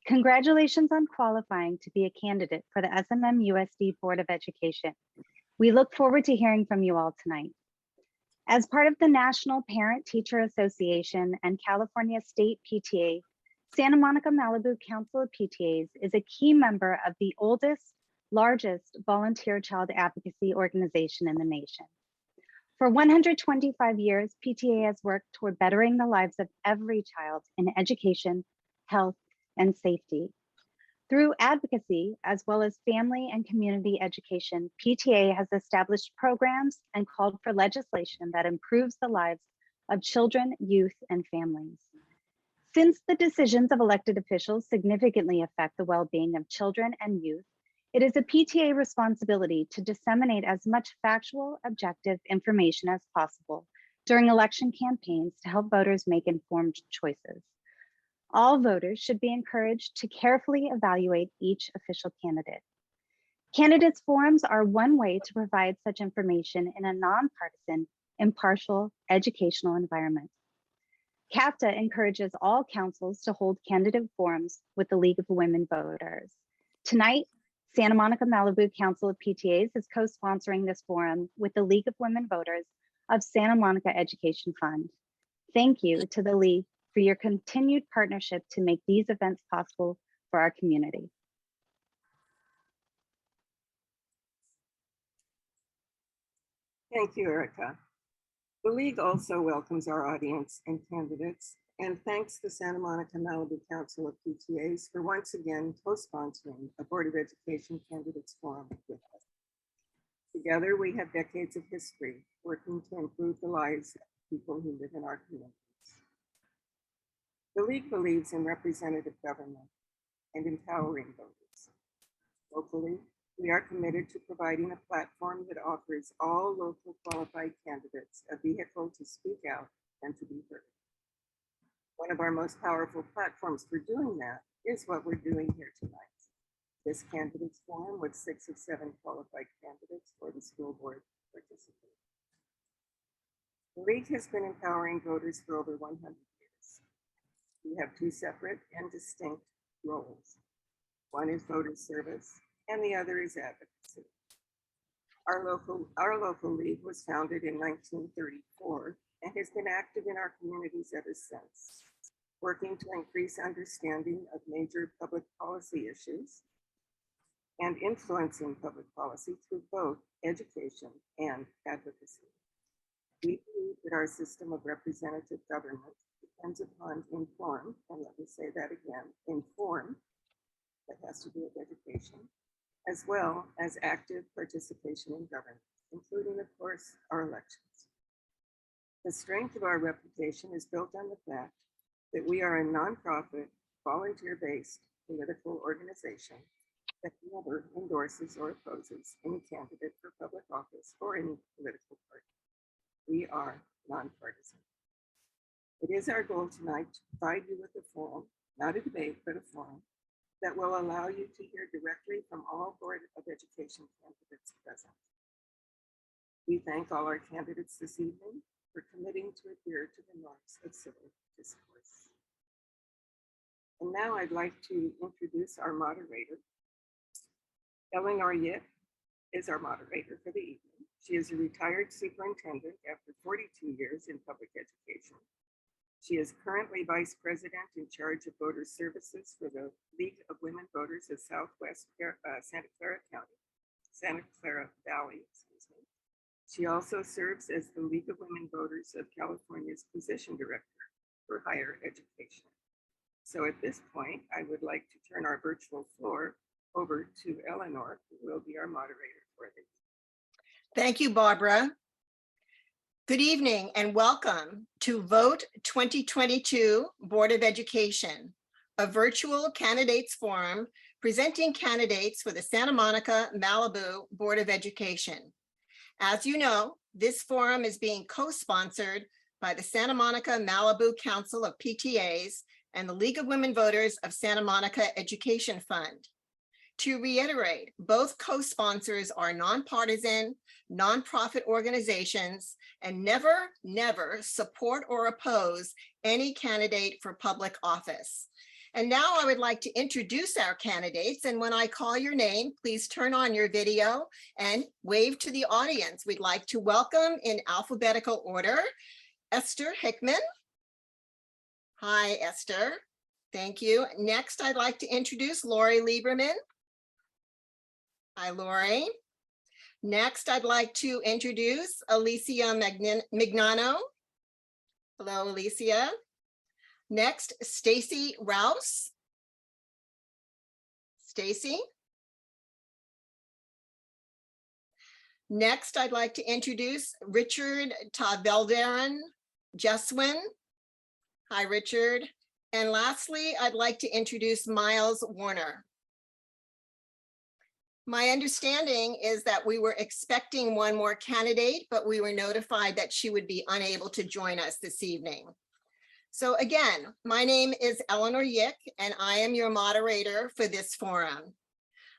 Congratulations on qualifying to be a candidate for the SMMUSD Board of Education. We look forward to hearing from you all tonight. As part of the National Parent Teacher Association and California State PTA, Santa Monica Malibu Council of PTAs is a key member of the oldest, largest volunteer child advocacy organization in the nation. For 125 years, PTA has worked toward bettering the lives of every child in education, health, and safety. Through advocacy, as well as family and community education, PTA has established programs and called for legislation that improves the lives of children, youth, and families. Since the decisions of elected officials significantly affect the well-being of children and youth, it is a PTA responsibility to disseminate as much factual, objective information as possible during election campaigns to help voters make informed choices. All voters should be encouraged to carefully evaluate each official candidate. Candidates forums are one way to provide such information in a nonpartisan, impartial educational environment. CAPTA encourages all councils to hold candidate forums with the League of Women Voters. Tonight, Santa Monica Malibu Council of PTAs is co-sponsoring this forum with the League of Women Voters of Santa Monica Education Fund. Thank you to the League for your continued partnership to make these events possible for our community. Thank you, Erica. The League also welcomes our audience and candidates and thanks the Santa Monica Malibu Council of PTAs for once again co-sponsoring a Board of Education Candidates Forum with us. Together, we have decades of history working to improve the lives of people who live in our communities. The League believes in representative government and empowering voters. Locally, we are committed to providing a platform that offers all local qualified candidates a vehicle to speak out and to be heard. One of our most powerful platforms for doing that is what we're doing here tonight. This candidates forum with 6 of 7 qualified candidates for the school board participate. The League has been empowering voters for over 100 years. We have 2 separate and distinct roles. One is voter service and the other is advocacy. Our local league was founded in 1934 and has been active in our communities ever since, working to increase understanding of major public policy issues and influencing public policy through both education and advocacy. We believe that our system of representative government depends upon informed, and let me say that again, informed, that has to do with education, as well as active participation in government, including, of course, our elections. The strength of our reputation is built on the fact that we are a nonprofit, volunteer-based political organization that never endorses or opposes any candidate for public office or any political party. We are nonpartisan. It is our goal tonight to provide you with a forum, not a debate, but a forum, that will allow you to hear directly from all Board of Education candidates present. We thank all our candidates this evening for committing to adhere to the norms of civil discourse. And now I'd like to introduce our moderator. Eleanor Yick is our moderator for the evening. She is a retired superintendent after 42 years in public education. She is currently Vice President in charge of voter services for the League of Women Voters of Southwest Santa Clara County, Santa Clara Valley, excuse me. She also serves as the League of Women Voters of California's Position Director for Higher Education. So at this point, I would like to turn our virtual floor over to Eleanor, who will be our moderator for this. Thank you, Barbara. Good evening and welcome to Vote 2022 Board of Education, a virtual candidates forum presenting candidates for the Santa Monica Malibu Board of Education. As you know, this forum is being co-sponsored by the Santa Monica Malibu Council of PTAs and the League of Women Voters of Santa Monica Education Fund. To reiterate, both co-sponsors are nonpartisan, nonprofit organizations and never support or oppose any candidate for public office. And now I would like to introduce our candidates. And when I call your name, please turn on your video and wave to the audience. We'd like to welcome in alphabetical order, Esther Hickman. Hi, Esther. Thank you. Next, I'd like to introduce Laurie Lieberman. Hi, Laurie. Next, I'd like to introduce Alicia Mignano. Hello, Alicia. Next, Stacy Rouse. Stacy. Next, I'd like to introduce Richard Tahvildaran-Jesswein. Hi, Richard. And lastly, I'd like to introduce Miles Warner. My understanding is that we were expecting one more candidate, but we were notified that she would be unable to join us this evening. So again, my name is Eleanor Yick, and I am your moderator for this forum.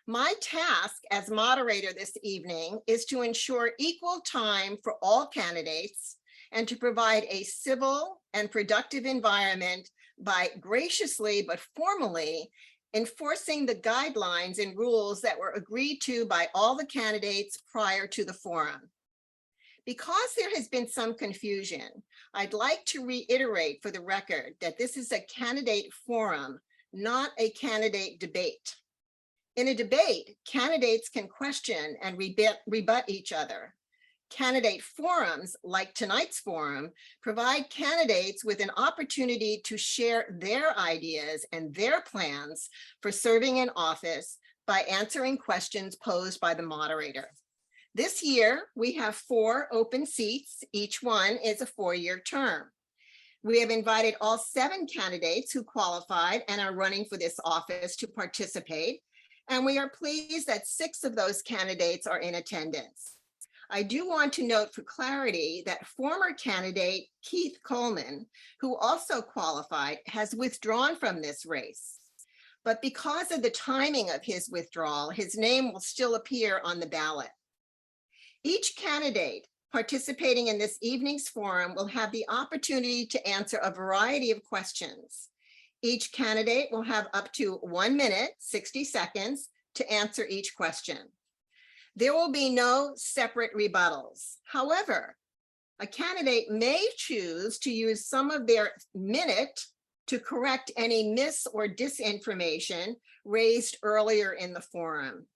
My task as moderator this evening is to ensure equal time for all candidates and to provide a civil and productive environment by graciously but formally enforcing the guidelines and rules that were agreed to by all the candidates prior to the forum. Because there has been some confusion, I'd like to reiterate for the record that this is a candidate forum, not a candidate debate. In a debate, candidates can question and rebut each other. Candidate forums, like tonight's forum, provide candidates with an opportunity to share their ideas and their plans for serving in office by answering questions posed by the moderator. This year, we have 4 open seats. Each one is a 4-year term. We have invited all 7 candidates who qualified and are running for this office to participate, and we are pleased that 6 of those candidates are in attendance. I do want to note for clarity that former candidate Keith Coleman, who also qualified, has withdrawn from this race. But because of the timing of his withdrawal, his name will still appear on the ballot. Each candidate participating in this evening's forum will have the opportunity to answer a variety of questions. Each candidate will have up to 1 minute, 60 seconds to answer each question. There will be no separate rebuttals. However, a candidate may choose to use some of their minute to correct any mis- or disinformation raised earlier in the forum.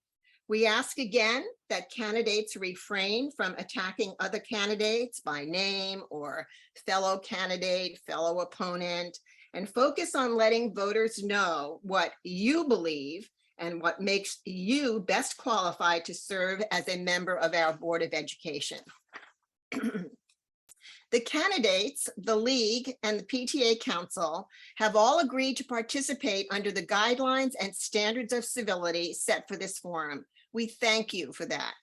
We ask again that candidates refrain from attacking other candidates by name or fellow candidate, fellow opponent, and focus on letting voters know what you believe and what makes you best qualified to serve as a member of our Board of Education. The candidates, the League, and the PTA Council have all agreed to participate under the guidelines and standards of civility set for this forum. We thank you for that.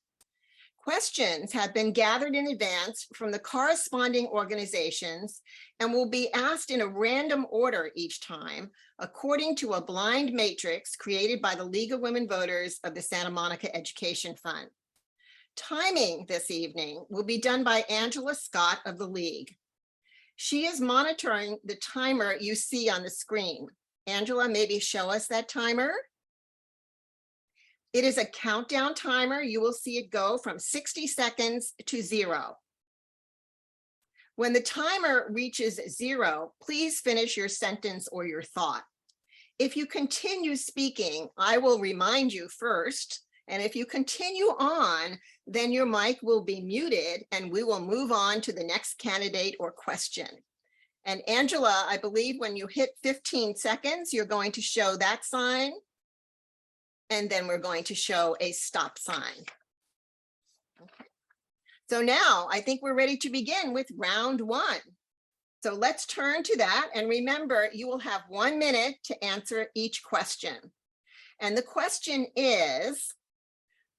Questions have been gathered in advance from the corresponding organizations and will be asked in a random order each time, according to a blind matrix created by the League of Women Voters of the Santa Monica Education Fund. Timing this evening will be done by Angela Scott of the League. She is monitoring the timer you see on the screen. Angela, maybe show us that timer. It is a countdown timer. You will see it go from 60 seconds to 0. When the timer reaches 0, please finish your sentence or your thought. If you continue speaking, I will remind you first, and if you continue on, then your mic will be muted and we will move on to the next candidate or question. And Angela, I believe when you hit 15 seconds, you're going to show that sign, and then we're going to show a stop sign. Okay. So now I think we're ready to begin with round 1. So let's turn to that, and remember, you will have 1 minute to answer each question. And the question is,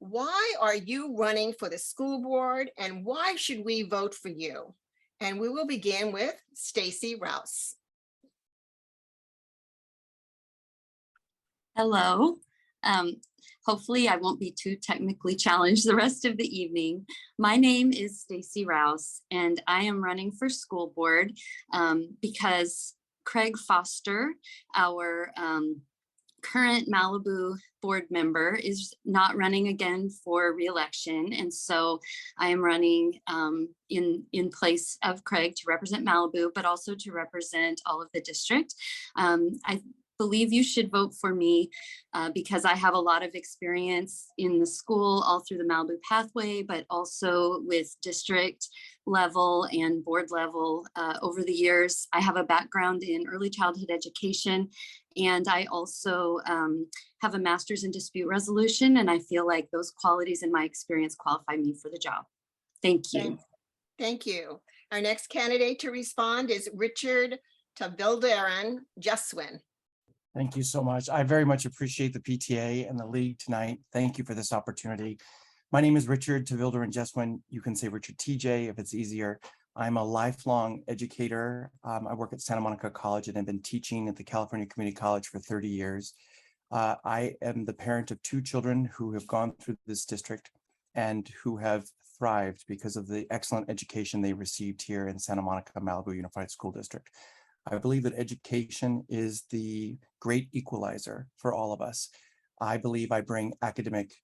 why are you running for the school board, and why should we vote for you? And we will begin with Stacy Rouse. Hello. Hopefully I won't be too technically challenged the rest of the evening. My name is Stacy Rouse, and I am running for school board because Craig Foster, our current Malibu board member, is not running again for re-election. And so I am running in place of Craig to represent Malibu, but also to represent all of the district. I believe you should vote for me because I have a lot of experience in the school all through the Malibu pathway, but also with district level and board level over the years. I have a background in early childhood education, and I also have a master's in dispute resolution, and I feel like those qualities and my experience qualify me for the job. Thank you. Thank you. Our next candidate to respond is Richard Tahvildaran-Jesswein. Thank you so much. I very much appreciate the PTA and the league tonight. Thank you for this opportunity. My name is Richard Tahvildaran-Jesswein. You can say Richard TJ if it's easier. I'm a lifelong educator. I work at Santa Monica College and have been teaching at the California Community College for 30 years. I am the parent of 2 children who have gone through this district and who have thrived because of the excellent education they received here in Santa Monica Malibu Unified School District. I believe that education is the great equalizer for all of us. I believe I bring academic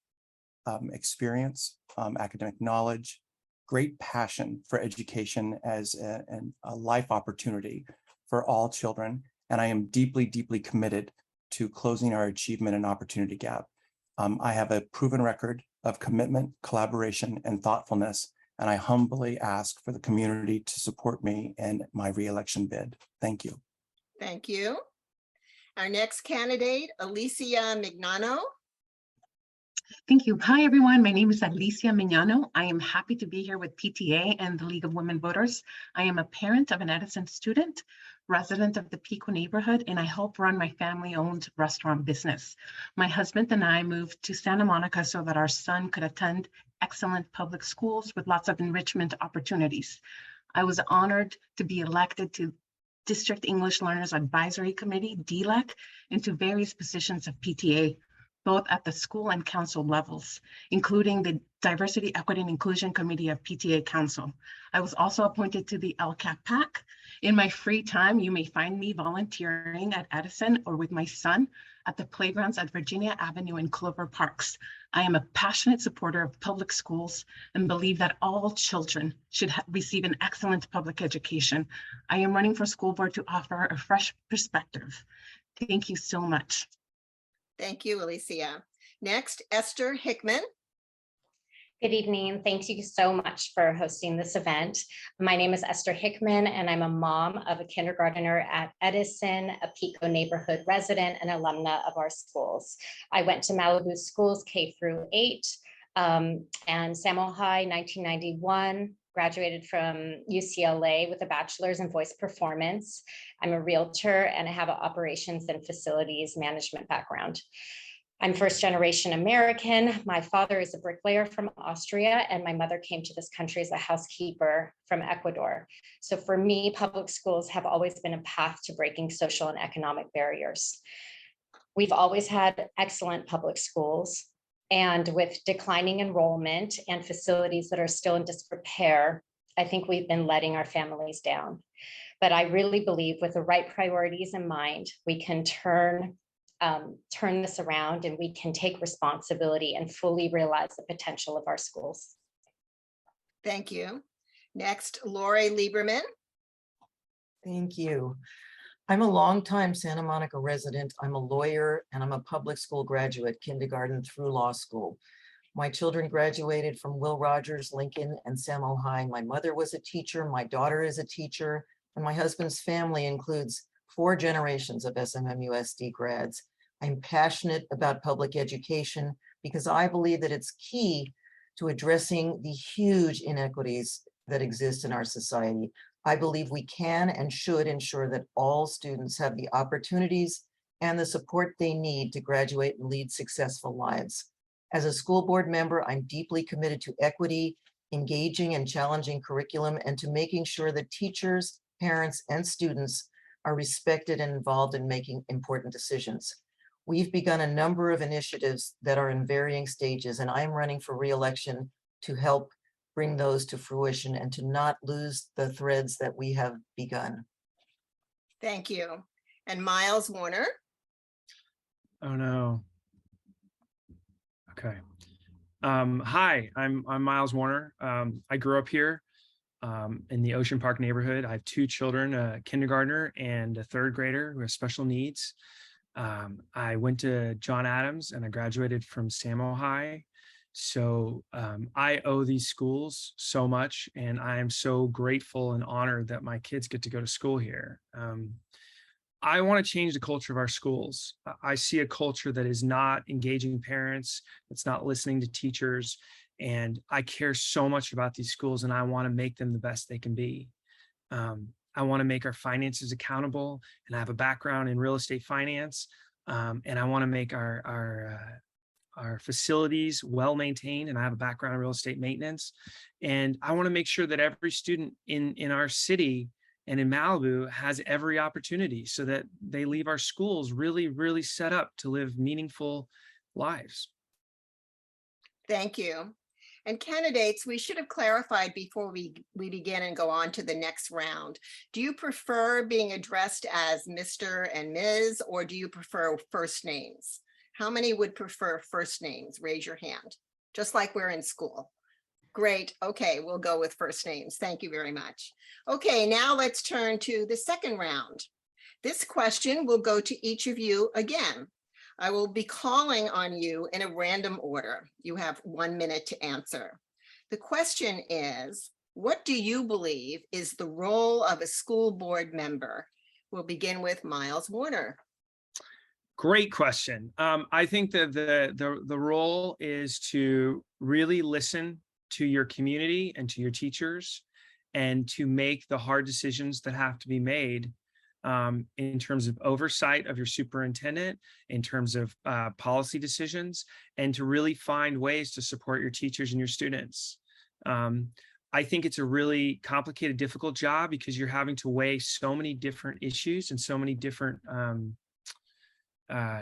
experience, academic knowledge, great passion for education as a life opportunity for all children. And I am deeply, deeply committed to closing our achievement and opportunity gap. I have a proven record of commitment, collaboration, and thoughtfulness, and I humbly ask for the community to support me in my re-election bid. Thank you. Thank you. Our next candidate, Alicia Mignano. Thank you. Hi, everyone. My name is Alicia Mignano. I am happy to be here with PTA and the League of Women Voters. I am a parent of an Edison student, resident of the Pico neighborhood, and I help run my family-owned restaurant business. My husband and I moved to Santa Monica so that our son could attend excellent public schools with lots of enrichment opportunities. I was honored to be elected to District English Learners Advisory Committee, DLEC, and to various positions of PTA, both at the school and council levels, including the Diversity, Equity, and Inclusion Committee of PTA Council. I was also appointed to the LCAP PAC. In my free time, you may find me volunteering at Edison or with my son at the playgrounds at Virginia Avenue and Clover Parks. I am a passionate supporter of public schools and believe that all children should receive an excellent public education. I am running for school board to offer a fresh perspective. Thank you so much. Thank you, Alicia. Next, Esther Hickman. Good evening. Thank you so much for hosting this event. My name is Esther Hickman, and I'm a mom of a kindergartner at Edison, a Pico neighborhood resident and alumna of our schools. I went to Malibu schools K through 8 and Samo High 1991. Graduated from UCLA with a bachelor's in voice performance. I'm a realtor and I have an operations and facilities management background. I'm first generation American. My father is a bricklayer from Austria, and my mother came to this country as a housekeeper from Ecuador. So for me, public schools have always been a path to breaking social and economic barriers. We've always had excellent public schools. And with declining enrollment and facilities that are still in disrepair, I think we've been letting our families down. But I really believe with the right priorities in mind, we can turn this around and we can take responsibility and fully realize the potential of our schools. Thank you. Next, Laurie Lieberman. Thank you. I'm a longtime Santa Monica resident. I'm a lawyer and I'm a public school graduate, kindergarten through law school. My children graduated from Will Rogers, Lincoln, and Samo High. My mother was a teacher, my daughter is a teacher, and my husband's family includes 4 generations of SMMUSD grads. I'm passionate about public education because I believe that it's key to addressing the huge inequities that exist in our society. I believe we can and should ensure that all students have the opportunities and the support they need to graduate and lead successful lives. As a school board member, I'm deeply committed to equity, engaging and challenging curriculum, and to making sure that teachers, parents, and students are respected and involved in making important decisions. We've begun a number of initiatives that are in varying stages, and I'm running for re-election to help bring those to fruition and to not lose the threads that we have begun. Thank you. And Miles Warner. Oh no. Okay. Hi, I'm Miles Warner. I grew up here in the Ocean Park neighborhood. I have two children, a kindergartner and a third grader who have special needs. I went to John Adams and I graduated from Samo High. So I owe these schools so much, and I am so grateful and honored that my kids get to go to school here. I want to change the culture of our schools. I see a culture that is not engaging parents, that's not listening to teachers, and I care so much about these schools, and I want to make them the best they can be. I want to make our finances accountable, and I have a background in real estate finance, and I want to make our facilities well maintained, and I have a background in real estate maintenance, and I want to make sure that every student in our city and in Malibu has every opportunity so that they leave our schools really, really set up to live meaningful lives. Thank you. And candidates, we should have clarified before we begin and go on to the next round. Do you prefer being addressed as Mr. and Ms., or do you prefer first names? How many would prefer first names? Raise your hand, just like we're in school. Great. Okay, we'll go with first names. Thank you very much. Okay, now let's turn to the second round. This question will go to each of you again. I will be calling on you in a random order. You have 1 minute to answer. The question is, what do you believe is the role of a school board member? We'll begin with Miles Warner. Great question. I think that the role is to really listen to your community and to your teachers, and to make the hard decisions that have to be made in terms of oversight of your superintendent, in terms of policy decisions, and to really find ways to support your teachers and your students. I think it's a really complicated, difficult job because you're having to weigh so many different issues and so many different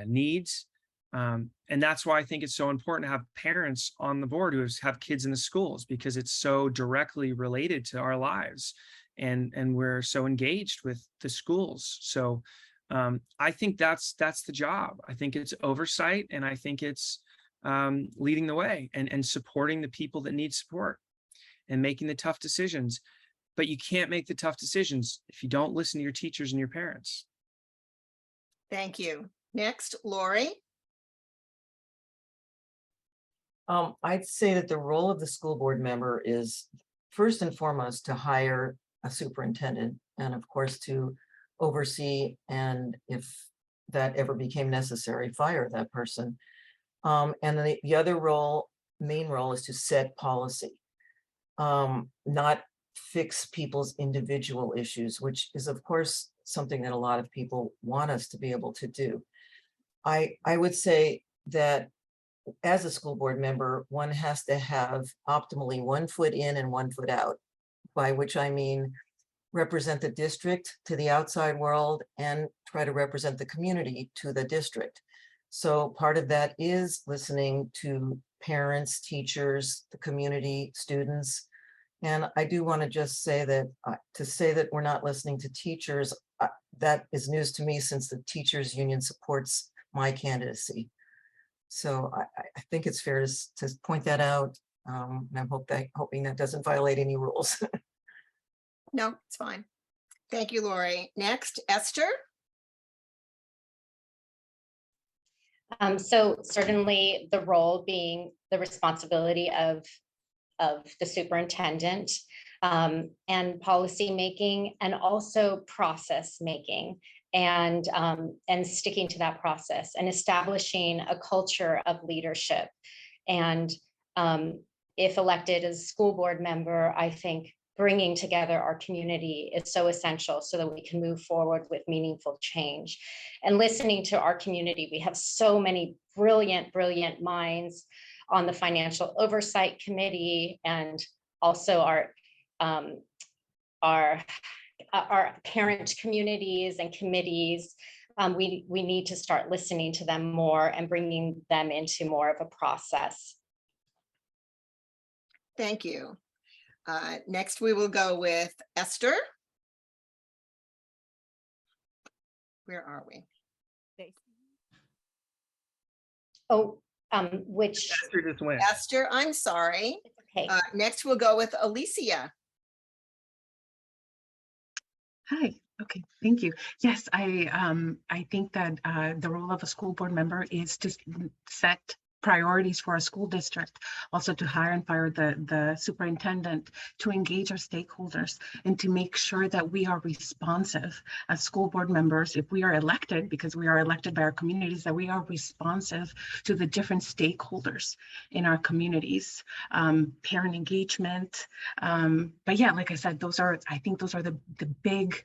needs. And that's why I think it's so important to have parents on the board who have kids in the schools, because it's so directly related to our lives, and we're so engaged with the schools. So I think that's the job. I think it's oversight, and I think it's leading the way and supporting the people that need support and making the tough decisions. But you can't make the tough decisions if you don't listen to your teachers and your parents. Thank you. Next, Laurie. I'd say that the role of the school board member is first and foremost to hire a superintendent, and of course to oversee, and if that ever became necessary, fire that person. And the other main role is to set policy, not fix people's individual issues, which is of course something that a lot of people want us to be able to do. I would say that as a school board member, one has to have optimally 1 foot in and 1 foot out, by which I mean represent the district to the outside world and try to represent the community to the district. So part of that is listening to parents, teachers, the community, students. And I do want to just say that we're not listening to teachers, that is news to me, since the teachers union supports my candidacy. So I think it's fair to point that out. And I'm hoping that doesn't violate any rules. No, it's fine. Thank you, Laurie. Next, Esther. So certainly the role being the responsibility of the superintendent, and policy making, and also process making, and sticking to that process and establishing a culture of leadership. And if elected as a school board member, I think bringing together our community is so essential so that we can move forward with meaningful change. And listening to our community, we have so many brilliant, brilliant minds on the Financial Oversight Committee, and also our parent communities and committees. We need to start listening to them more and bringing them into more of a process. Thank you. Next, we will go with Esther. Where are we? Oh, which, Esther just went. Esther, I'm sorry. okay. Next, we'll go with Alicia. Hi. Okay, thank you. Yes, I think that the role of a school board member is to set priorities for a school district, also to hire and fire the superintendent, to engage our stakeholders, and to make sure that we are responsive as school board members. If we are elected, because we are elected by our communities, that we are responsive to the different stakeholders in our communities, parent engagement. But yeah, like I said, I think those are the big,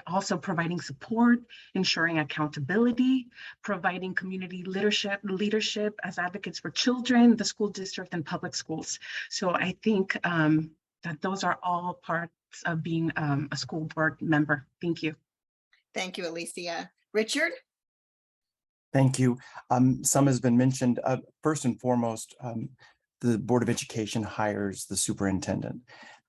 also providing support, ensuring accountability, providing community leadership as advocates for children, the school district, and public schools. So I think that those are all parts of being a school board member. Thank you. Thank you, Alicia. Richard? Thank you. Some has been mentioned. First and foremost, the Board of Education hires the superintendent.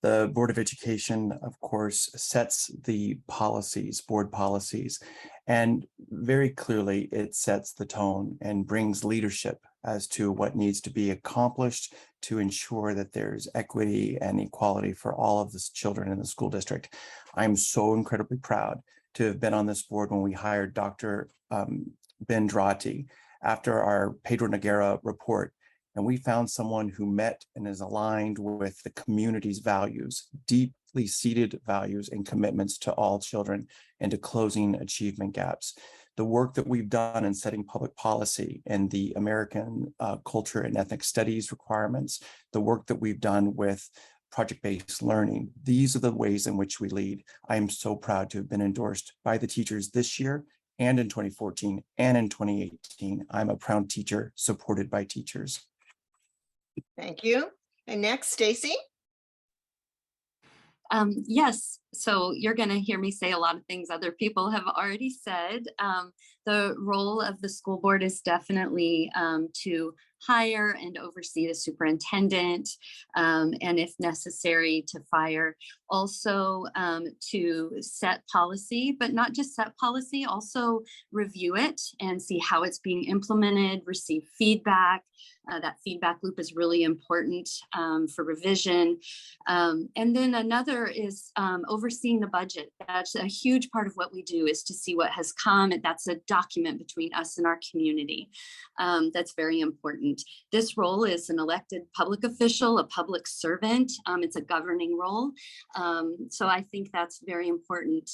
The Board of Education, of course, sets the policies, board policies, and very clearly it sets the tone and brings leadership as to what needs to be accomplished to ensure that there's equity and equality for all of the children in the school district. I'm so incredibly proud to have been on this board when we hired Dr. Ben Drati after our Pedro Noguera report. And we found someone who met and is aligned with the community's values, deeply seated values and commitments to all children and to closing achievement gaps. The work that we've done in setting public policy and the American culture and ethnic studies requirements, the work that we've done with project-based learning, these are the ways in which we lead. I am so proud to have been endorsed by the teachers this year and in 2014 and in 2018. I'm a proud teacher supported by teachers. Thank you. And next, Stacy. Yes, so you're going to hear me say a lot of things other people have already said. The role of the school board is definitely to hire and oversee the superintendent, and if necessary, to fire. Also to set policy, but not just set policy, also review it and see how it's being implemented, receive feedback. That feedback loop is really important for revision. And then another is overseeing the budget. That's a huge part of what we do, is to see what has come. That's a document between us and our community. That's very important. This role is an elected public official, a public servant. It's a governing role. So I think that's very important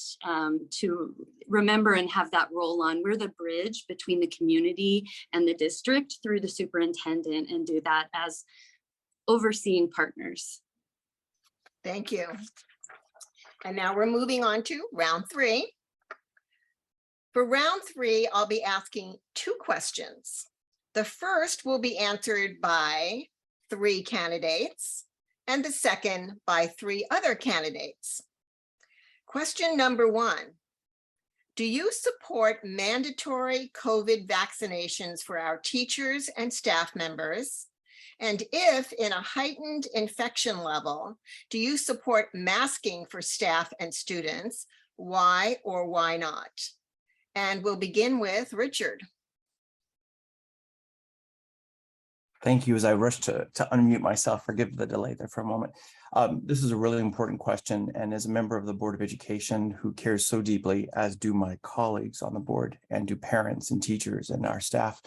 to remember and have that role on. We're the bridge between the community and the district through the superintendent, and do that as overseeing partners. Thank you. And now we're moving on to round 3. For round 3, I'll be asking 2 questions. The first will be answered by 3 candidates, and the second by 3 other candidates. Question number 1. Do you support mandatory COVID vaccinations for our teachers and staff members? And if in a heightened infection level, do you support masking for staff and students? Why or why not? And we'll begin with Richard. Thank you. As I rush to unmute myself, forgive the delay there for a moment. This is a really important question. And as a member of the Board of Education who cares so deeply, as do my colleagues on the board and do parents and teachers and our staff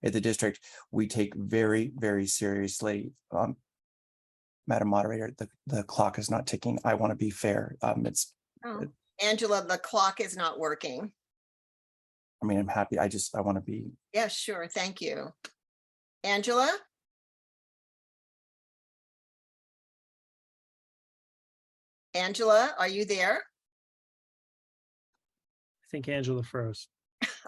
at the district, we take very, very seriously. Madam Moderator, the clock is not ticking. I want to be fair. Angela, the clock is not working. I mean, I'm happy. I want to be. Yeah, sure. Thank you. Angela? Angela, are you there? I think Angela froze.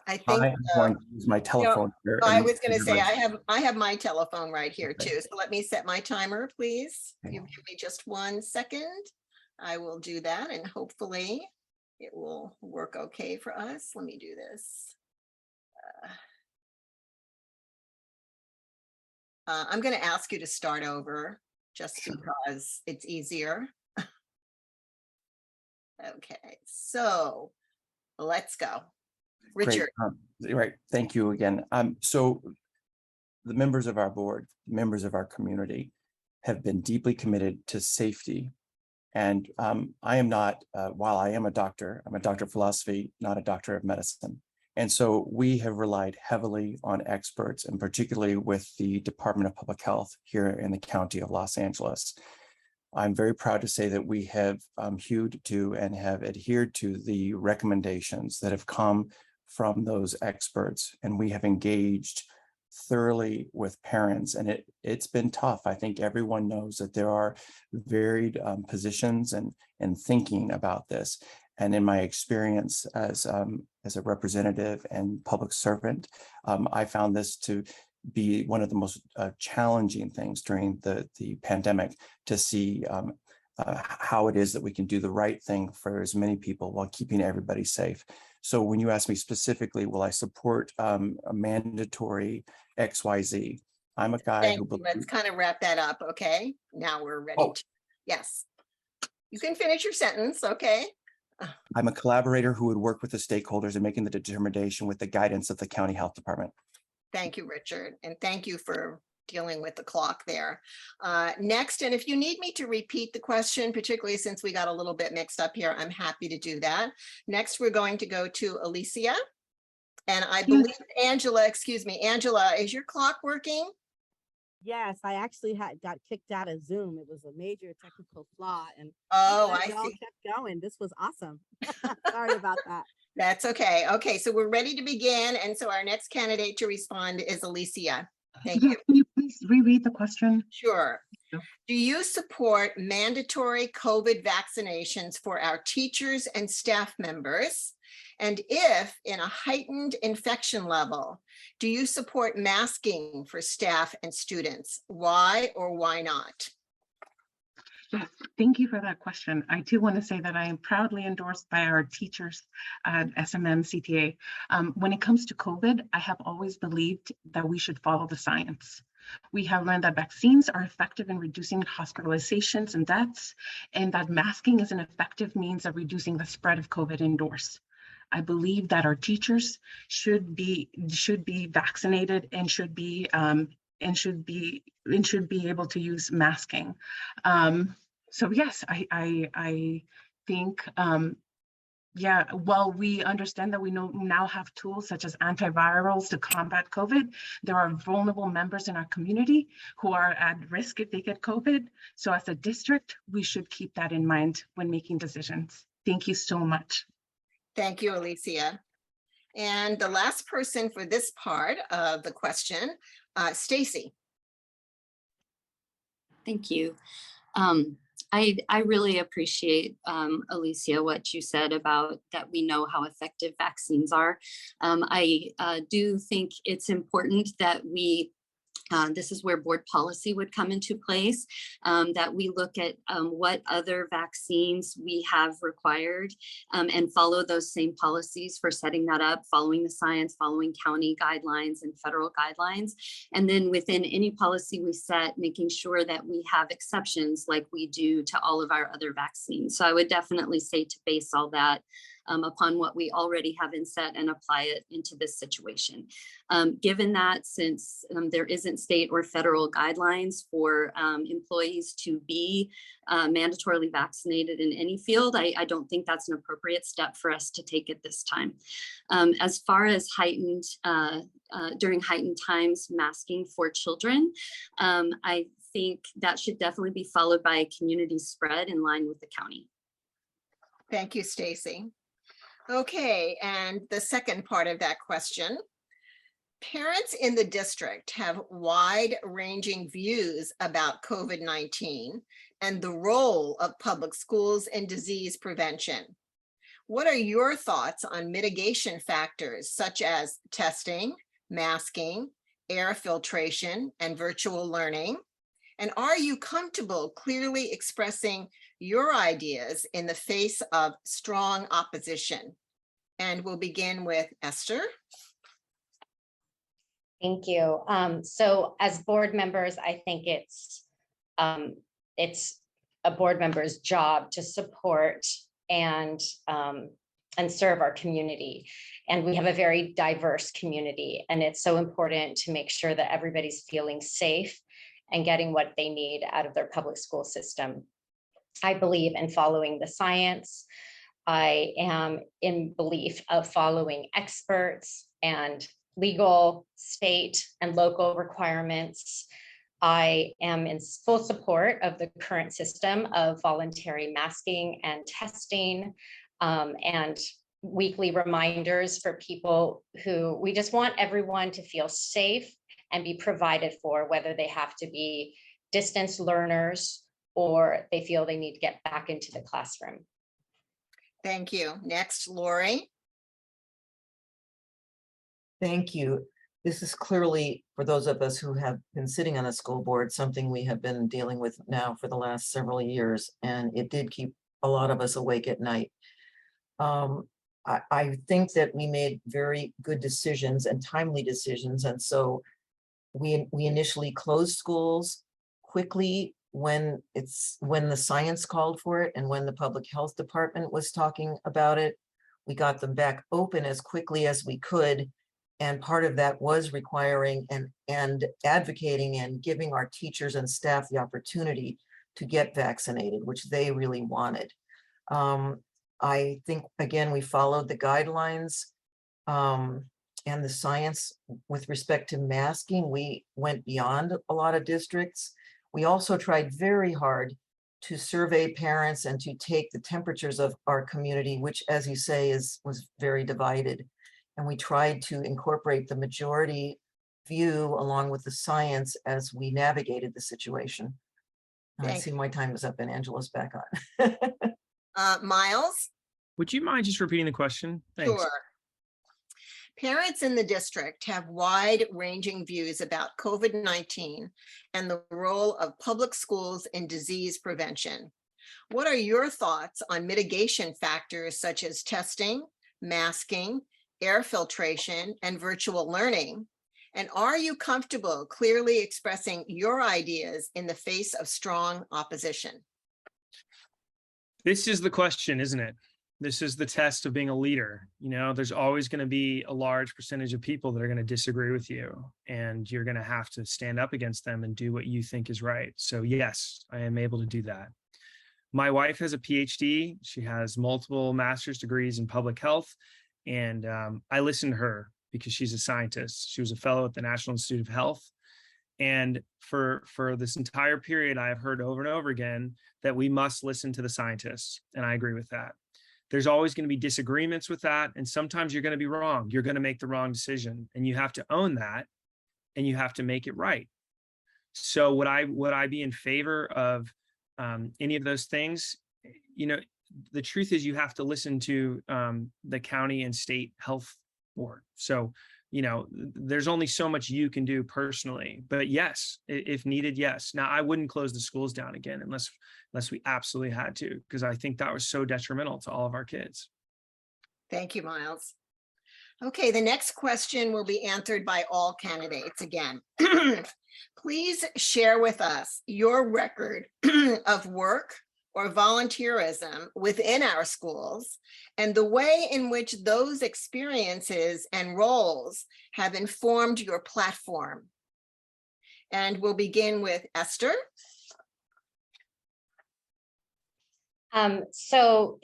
I think I'm going to use my telephone. Here I and- was going to say I have my telephone right here Okay. too. So let me set my timer, please. You give me just 1 second. I will do that, and hopefully it will work okay for us. Let me do this. I'm going to ask you to start over just because it's easier. Okay, so let's go. Great. Richard. Right. Thank you again. So the members of our board, members of our community have been deeply committed to safety. And I am not, while I am a doctor, I'm a doctor of philosophy, not a doctor of medicine. And so we have relied heavily on experts, and particularly with the Department of Public Health here in the County of Los Angeles. I'm very proud to say that we have hewed to and have adhered to the recommendations that have come from those experts, and we have engaged thoroughly with parents, and it's been tough. I think everyone knows that there are varied positions and thinking about this. And in my experience as a representative and public servant, I found this to be one of the most challenging things during the pandemic, to see how it is that we can do the right thing for as many people while keeping everybody safe. So when you ask me specifically, will I support a mandatory XYZ? I'm a guy who believes— Let's kind of wrap that up, okay? Now we're ready Oh. to, yes. You can finish your sentence, okay? I'm a collaborator who would work with the stakeholders in making the determination with the guidance of the county health department. Thank you, Richard, and thank you for dealing with the clock there. Next, and if you need me to repeat the question, particularly since we got a little bit mixed up here, I'm happy to do that. Next, we're going to go to Alicia. And I believe Angela, excuse me, Angela, is your clock working? Yes, I actually got kicked out of Zoom. It was a major technical flaw, and Oh, I y'all see. kept going. This was awesome. Sorry about that. That's okay. Okay, so we're ready to begin. And so our next candidate to respond is Alicia. Thank you. Can you please reread the question? Sure. Sure. Do you support mandatory COVID vaccinations for our teachers and staff members? And if in a heightened infection level, do you support masking for staff and students? Why or why not? Yes, thank you for that question. I do want to say that I am proudly endorsed by our teachers at SMMPTA. When it comes to COVID, I have always believed that we should follow the science. We have learned that vaccines are effective in reducing hospitalizations and deaths, and that masking is an effective means of reducing the spread of COVID indoors. I believe that our teachers should be vaccinated and should be able to use masking. So yes, I think, yeah, well, we understand that we now have tools such as antivirals to combat COVID. There are vulnerable members in our community who are at risk if they get COVID. So as a district, we should keep that in mind when making decisions. Thank you so much. Thank you, Alicia. And the last person for this part of the question, Stacy. Thank you. I really appreciate, Alicia, what you said about that we know how effective vaccines are. I do think it's important that we, this is where board policy would come into place, that we look at what other vaccines we have required and follow those same policies for setting that up, following the science, following county guidelines and federal guidelines. And then within any policy we set, making sure that we have exceptions like we do to all of our other vaccines. So I would definitely say to base all that upon what we already have in set and apply it into this situation. Given that, since there isn't state or federal guidelines for employees to be mandatorily vaccinated in any field, I don't think that's an appropriate step for us to take at this time. As far as heightened, during heightened times, masking for children, I think that should definitely be followed by a community spread in line with the county. Thank you, Stacy. Okay, and the second part of that question. Parents in the district have wide-ranging views about COVID-19 and the role of public schools in disease prevention. What are your thoughts on mitigation factors such as testing, masking, air filtration, and virtual learning? And are you comfortable clearly expressing your ideas in the face of strong opposition? And we'll begin with Esther. Thank you. So as board members, I think it's a board member's job to support and and serve our community. And we have a very diverse community, and it's so important to make sure that everybody's feeling safe and getting what they need out of their public school system. I believe in following the science. I am in belief of following experts and legal, state, and local requirements. I am in full support of the current system of voluntary masking and testing, and weekly reminders for people who, we just want everyone to feel safe and be provided for, whether they have to be distance learners or they feel they need to get back into the classroom. Thank you. Next, Laurie. Thank you. This is clearly, for those of us who have been sitting on a school board, something we have been dealing with now for the last several years, and it did keep a lot of us awake at night. I think that we made very good decisions and timely decisions, and so we initially closed schools quickly when the science called for it and when the public health department was talking about it. We got them back open as quickly as we could. And part of that was requiring and advocating and giving our teachers and staff the opportunity to get vaccinated, which they really wanted. I think, again, we followed the guidelines and the science with respect to masking. We went beyond a lot of districts. We also tried very hard to survey parents and to take the temperatures of our community, which, as you say, was very divided. And we tried to incorporate the majority view along with the science as we navigated the situation. I see my time is up and Angela's back on. Miles? Would you mind just repeating the question? Thanks. Sure. Parents in the district have wide-ranging views about COVID-19 and the role of public schools in disease prevention. What are your thoughts on mitigation factors such as testing, masking, air filtration, and virtual learning? And are you comfortable clearly expressing your ideas in the face of strong opposition? This is the question, isn't it? This is the test of being a leader. You know, there's always going to be a large percentage of people that are going to disagree with you, and you're going to have to stand up against them and do what you think is right. So yes, I am able to do that. My wife has a PhD. She has multiple master's degrees in public health. And I listened to her because she's a scientist. She was a fellow at the National Institute of Health. And for this entire period, I have heard over and over again that we must listen to the scientists. And I agree with that. There's always going to be disagreements with that. And sometimes you're going to be wrong. You're going to make the wrong decision. And you have to own that. And you have to make it right. So would I be in favor of any of those things? You know, the truth is you have to listen to the county and state health board. So, you know, there's only so much you can do personally, but yes, if needed, yes. Now, I wouldn't close the schools down again unless we absolutely had to, because I think that was so detrimental to all of our kids. Thank you, Miles. Okay, the next question will be answered by all candidates again. Please share with us your record of work or volunteerism within our schools and the way in which those experiences and roles have informed your platform. And we'll begin with Esther. So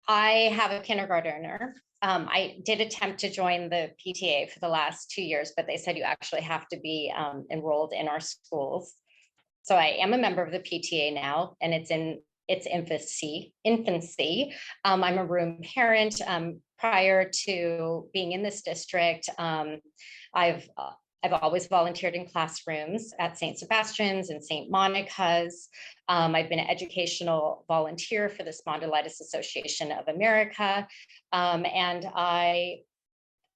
I have a kindergartner. I did attempt to join the PTA for the last 2 years, but they said you actually have to be enrolled in our schools. So I am a member of the PTA now, and it's in its infancy. I'm a room parent. Prior to being in this district, I've always volunteered in classrooms at St. Sebastian's and St. Monica's. I've been an educational volunteer for the Spondylitis Association of America, and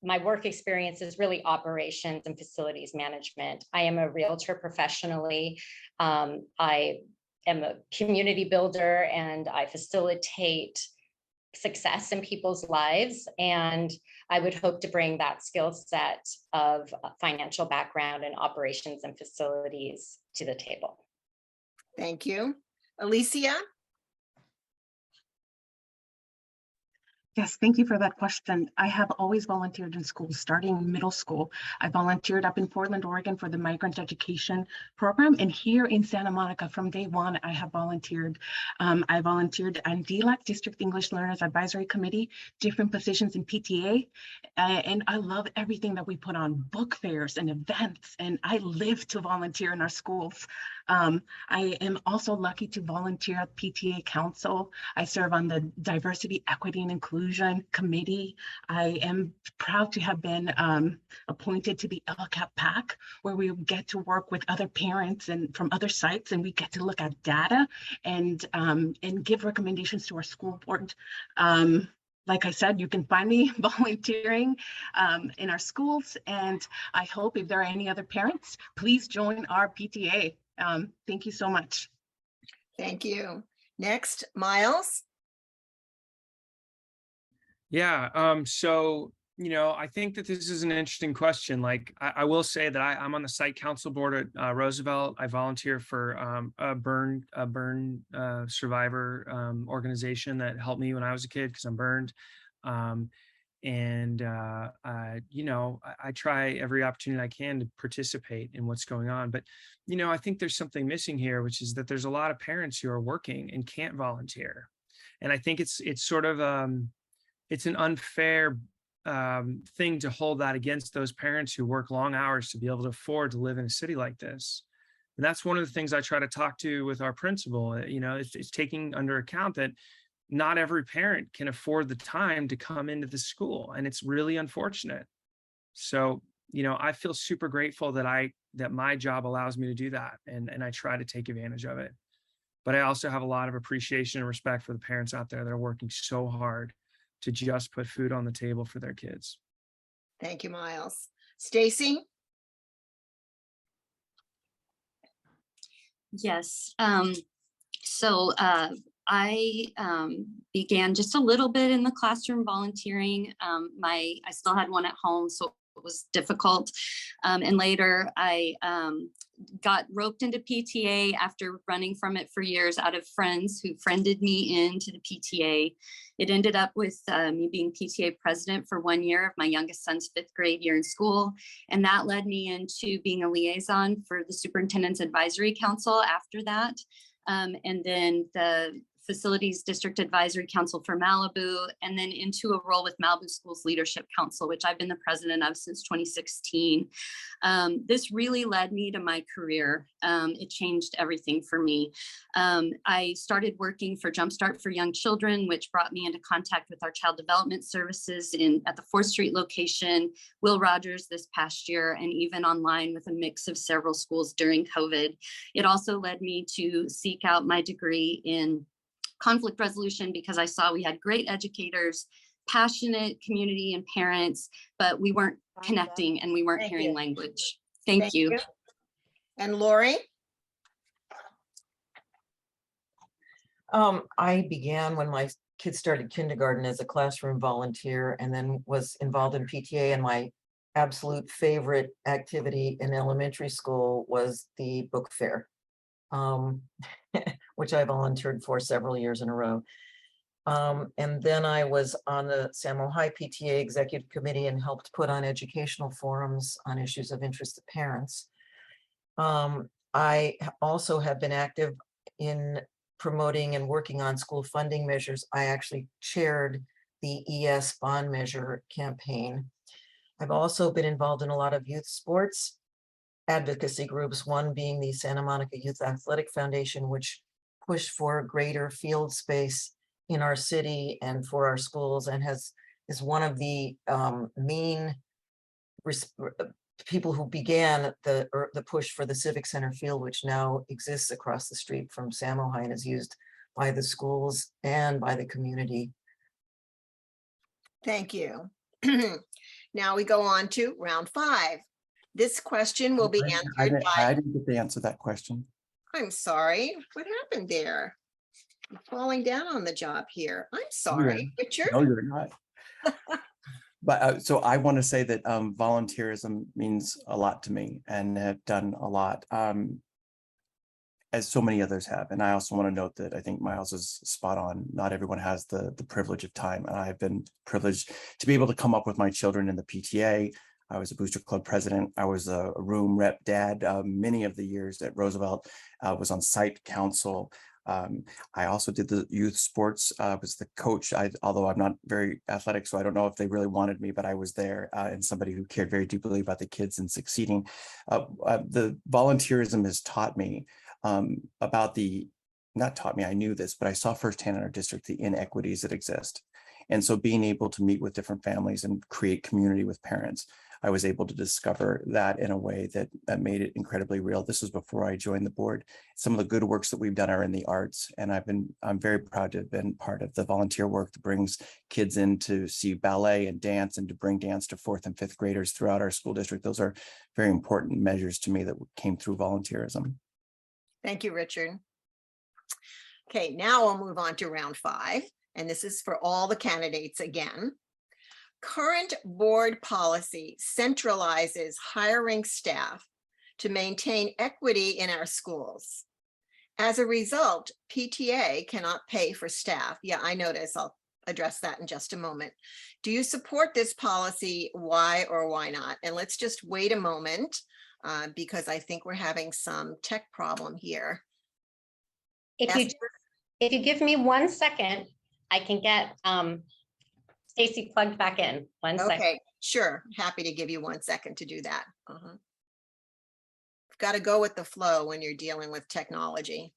my work experience is really operations and facilities management. I am a realtor professionally. I am a community builder, and I facilitate success in people's lives. And I would hope to bring that skill set of financial background and operations and facilities to the table. Thank you. Alicia? Yes, thank you for that question. I have always volunteered in schools, starting middle school. I volunteered up in Portland, Oregon for the migrant education program. And here in Santa Monica, from day one, I have volunteered. I volunteered on DLAC, District English Learners Advisory Committee, different positions in PTA. And I love everything that we put on, book fairs and events. And I live to volunteer in our schools. I am also lucky to volunteer at PTA Council. I serve on the Diversity, Equity, and Inclusion Committee. I am proud to have been appointed to the LCAP PAC, where we get to work with other parents and from other sites, and we get to look at data and give recommendations to our school board. Like I said, you can find me volunteering in our schools, and I hope if there are any other parents, please join our PTA. Thank you so much. Thank you. Next, Miles. Yeah, so, I think that this is an interesting question. Like, I will say that I'm on the site council board at Roosevelt. I volunteer for a burn survivor organization that helped me when I was a kid because I'm burned. I try every opportunity I can to participate in what's going on. But, I think there's something missing here, which is that there's a lot of parents who are working and can't volunteer. And I think it's sort of, it's an unfair thing to hold that against those parents who work long hours to be able to afford to live in a city like this. And that's one of the things I try to talk to with our principal. It's taking under account that not every parent can afford the time to come into the school, and it's really unfortunate. So, I feel super grateful that my job allows me to do that, and I try to take advantage of it. But I also have a lot of appreciation and respect for the parents out there that are working so hard to just put food on the table for their kids. Thank you, Miles. Stacy? Yes. So I began just a little bit in the classroom volunteering. I still had one at home, so it was difficult. And later I got roped into PTA after running from it for years out of friends who friended me into the PTA. It ended up with me being PTA president for 1 year of my youngest son's 5th grade year in school. And that led me into being a liaison for the Superintendent's Advisory Council after that. And then the Facilities District Advisory Council for Malibu, and then into a role with Malibu Schools Leadership Council, which I've been the president of since 2016. This really led me to my career. It changed everything for me. I started working for Jumpstart for Young Children, which brought me into contact with our child development services at the 4th Street location, Will Rogers this past year, and even online with a mix of several schools during COVID. It also led me to seek out my degree in conflict resolution because I saw we had great educators, passionate community and parents, but we weren't connecting and we weren't hearing language. Thank you. And Laurie? I began when my kids started kindergarten as a classroom volunteer, and then was involved in PTA, and my absolute favorite activity in elementary school was the book fair. Which I volunteered for several years in a row. And then I was on the Samuel High PTA Executive Committee and helped put on educational forums on issues of interest to parents. I also have been active in promoting and working on school funding measures. I actually chaired the ES bond measure campaign. I've also been involved in a lot of youth sports advocacy groups, one being the Santa Monica Youth Athletic Foundation, which pushed for greater field space in our city and for our schools, and is one of the main people who began the push for the Civic Center field, which now exists across the street from Samuel High and is used by the schools and by the community. Thank you. Now we go on to round 5. This question will be answered by... I didn't get to answer that question. I'm sorry. What happened there? I'm falling down on the job here. I'm sorry, Richard. No, you're not. But so I want to say that volunteerism means a lot to me and have done a lot. as so many others have. And I also want to note that I think Miles is spot on. Not everyone has the privilege of time. And I've been privileged to be able to come up with my children in the PTA. I was a booster club president. I was a room rep dad many of the years at Roosevelt, was on site council. I also did the youth sports, was the coach, although I'm not very athletic, so I don't know if they really wanted me, but I was there and somebody who cared very deeply about the kids and succeeding. The volunteerism has taught me about not taught me, I knew this, but I saw firsthand in our district the inequities that exist. And so being able to meet with different families and create community with parents, I was able to discover that in a way that made it incredibly real. This was before I joined the board. Some of the good works that we've done are in the arts, and I'm very proud to have been part of the volunteer work that brings kids in to see ballet and dance, and to bring dance to 4th and 5th graders throughout our school district. Those are very important measures to me that came through volunteerism. Thank you, Richard. Okay, now we'll move on to round 5, and this is for all the candidates again. Current board policy centralizes hiring staff to maintain equity in our schools. As a result, PTA cannot pay for staff. Yeah, I notice. I'll address that in just a moment. Do you support this policy? Why or why not? And let's just wait a moment because I think we're having some tech problem here. If you give me 1 second, I can get Stacy plugged back in. One second. Okay, sure. Happy to give you 1 second to do that. You've got to go with the flow when you're dealing with technology.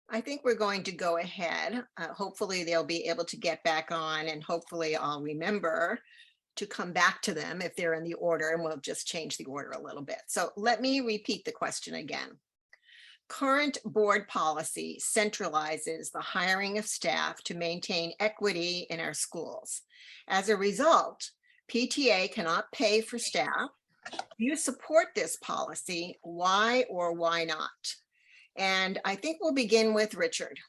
I think we're going to go ahead. Hopefully they'll be able to get back on, and hopefully I'll remember to come back to them if they're in the order, and we'll just change the order a little bit. So let me repeat the question again. Current board policy centralizes the hiring of staff to maintain equity in our schools. As a result, PTA cannot pay for staff. Do you support this policy? Why or why not? And I think we'll begin with Richard.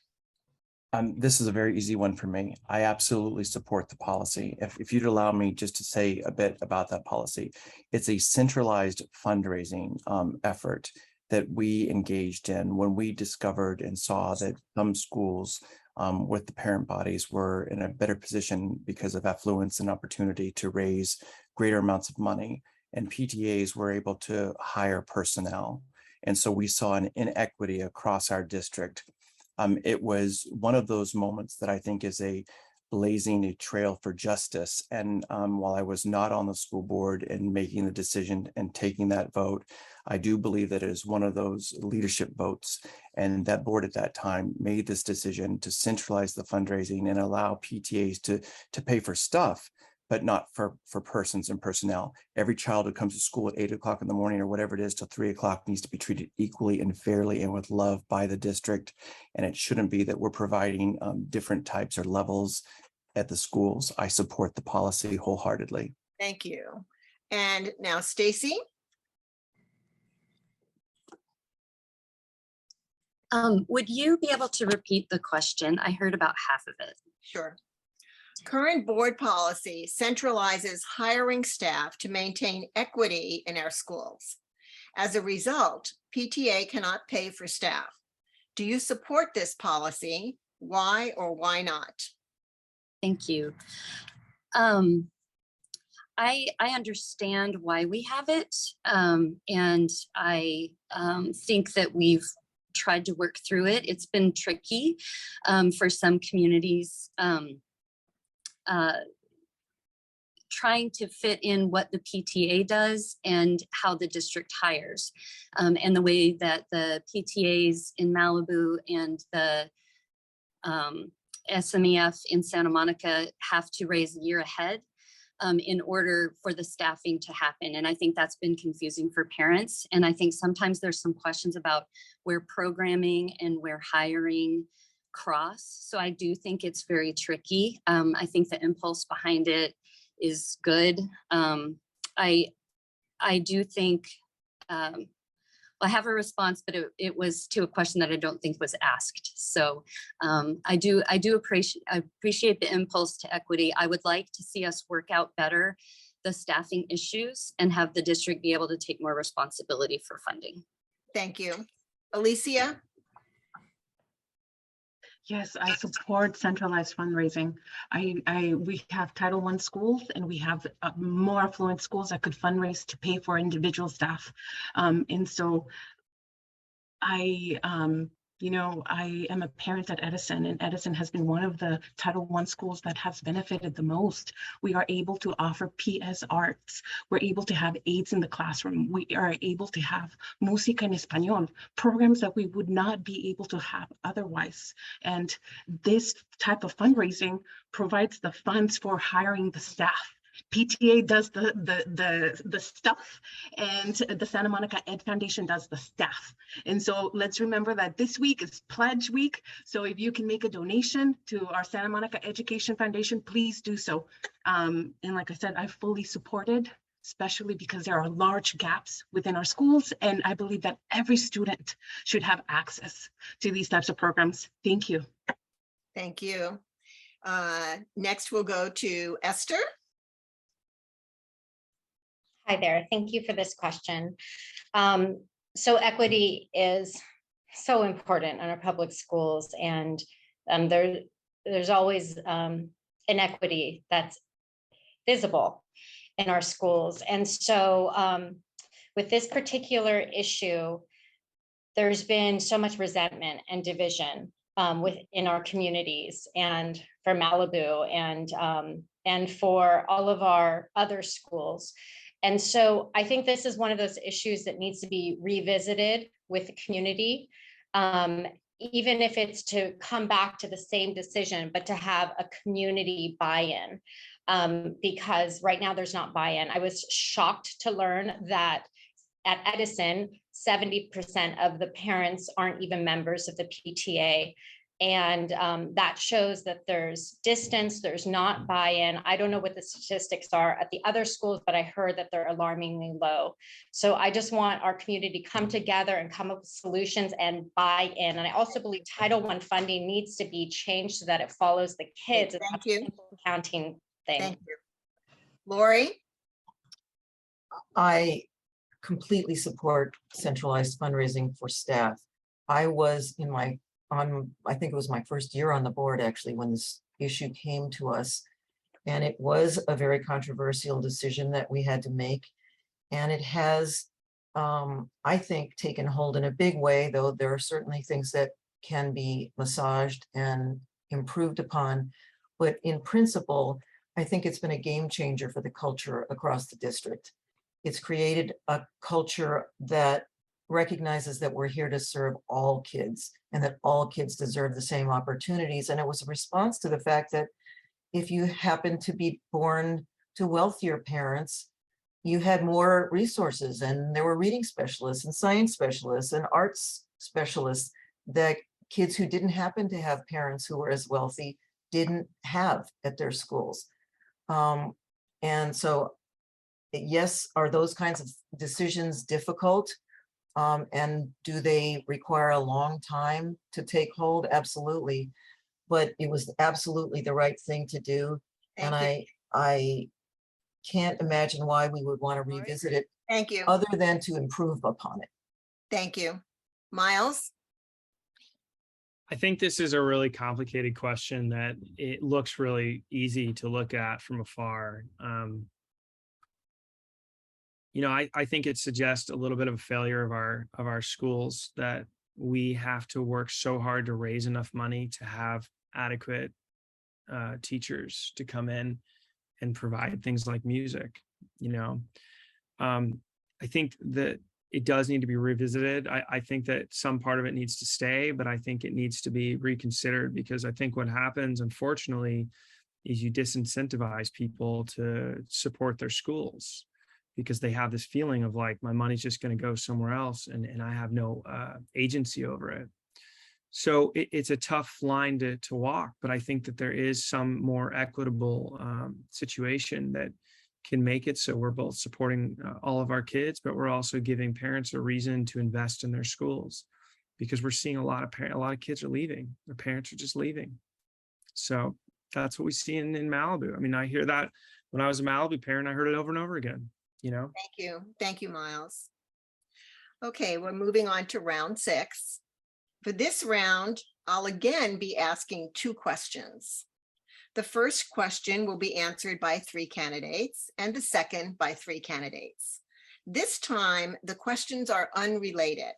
This is a very easy one for me. I absolutely support the policy. If you'd allow me just to say a bit about that policy, it's a centralized fundraising effort that we engaged in when we discovered and saw that some schools with the parent bodies were in a better position because of affluence and opportunity to raise greater amounts of money, and PTAs were able to hire personnel. And so we saw an inequity across our district. It was one of those moments that I think is blazing a trail for justice. And while I was not on the school board and making the decision and taking that vote, I do believe that it is one of those leadership votes. And that board at that time made this decision to centralize the fundraising and allow PTAs to pay for stuff, but not for persons and personnel. Every child who comes to school at 8 o'clock in the morning or whatever it is till 3 o'clock needs to be treated equally and fairly and with love by the district. And it shouldn't be that we're providing different types or levels at the schools. I support the policy wholeheartedly. Thank you. And now Stacy. Would you be able to repeat the question? I heard about half of it. Sure. Current board policy centralizes hiring staff to maintain equity in our schools. As a result, PTA cannot pay for staff. Do you support this policy? Why or why not? Thank you. I understand why we have it, and I think that we've tried to work through it. It's been tricky trying to fit in what the PTA does and how the district hires, and the way that the PTAs in Malibu and the SMEF in Santa Monica have to raise a year ahead in order for the staffing to happen. And I think that's been confusing for parents. And I think sometimes there's some questions about where programming and where hiring cross. So I do think it's very tricky. I think the impulse behind it is good. I do think, I have a response, but it was to a question that I don't think was asked. So I do appreciate the impulse to equity. I would like to see us work out better the staffing issues and have the district be able to take more responsibility for funding. Thank you. Alicia? Yes, I support centralized fundraising. We have Title I schools, and we have more affluent schools that could fundraise to pay for individual staff. And so I am a parent at Edison, and Edison has been one of the Title I schools that has benefited the most. We are able to offer PS arts. We're able to have aids in the classroom. We are able to have música en español, programs that we would not be able to have otherwise. And this type of fundraising provides the funds for hiring the staff. PTA does the stuff, and the Santa Monica Ed Foundation does the staff. And so let's remember that this week is Pledge Week. So if you can make a donation to our Santa Monica Education Foundation, please do so. And like I said, I fully supported, especially because there are large gaps within our schools. And I believe that every student should have access to these types of programs. Thank you. Thank you. Next, we'll go to Esther. Hi there. Thank you for this question. So equity is so important in our public schools, and there's always inequity that's visible in our schools. And so with this particular issue, there's been so much resentment and division within our communities, and for Malibu and for all of our other schools. And so I think this is one of those issues that needs to be revisited with the community, even if it's to come back to the same decision, but to have a community buy-in, because right now there's not buy-in. I was shocked to learn that at Edison, 70% of the parents aren't even members of the PTA. And that shows that there's distance, there's not buy-in. I don't know what the statistics are at the other schools, but I heard that they're alarmingly low. So I just want our community to come together and come up with solutions and buy in. And I also believe Title I funding needs to be changed so that it follows the kids. Thank you. Counting thing. Thank you. Laurie? I completely support centralized fundraising for staff. I was I think it was my first year on the board, actually, when this issue came to us. And it was a very controversial decision that we had to make. And it has, I think, taken hold in a big way, though there are certainly things that can be massaged and improved upon. But in principle, I think it's been a game changer for the culture across the district. It's created a culture that recognizes that we're here to serve all kids and that all kids deserve the same opportunities. And it was a response to the fact that if you happen to be born to wealthier parents, you had more resources, and there were reading specialists and science specialists and arts specialists that kids who didn't happen to have parents who were as wealthy didn't have at their schools. And so, yes, are those kinds of decisions difficult? And do they require a long time to take hold? Absolutely. But it was absolutely the right thing to do. And I can't imagine why we would want to revisit it. Thank you. Other than to improve upon it. Thank you. Miles? I think this is a really complicated question that it looks really easy to look at from afar. I think it suggests a little bit of a failure of our schools, that we have to work so hard to raise enough money to have adequate teachers to come in. and provide things like music, you know. I think that it does need to be revisited. I think that some part of it needs to stay, but I think it needs to be reconsidered, because I think what happens, unfortunately, is you disincentivize people to support their schools, because they have this feeling of like, my money's just going to go somewhere else, and I have no agency over it. So it's a tough line to walk, but I think that there is some more equitable situation that can make it so we're both supporting all of our kids, but we're also giving parents a reason to invest in their schools, because we're seeing a lot of kids are leaving. Their parents are just leaving. So that's what we see in Malibu. I mean, I hear that when I was a Malibu parent, I heard it over and over again, you know? Thank you, Miles. Okay, we're moving on to round 6. For this round, I'll again be asking 2 questions. The first question will be answered by 3 candidates, and the second by 3 candidates. This time, the questions are unrelated.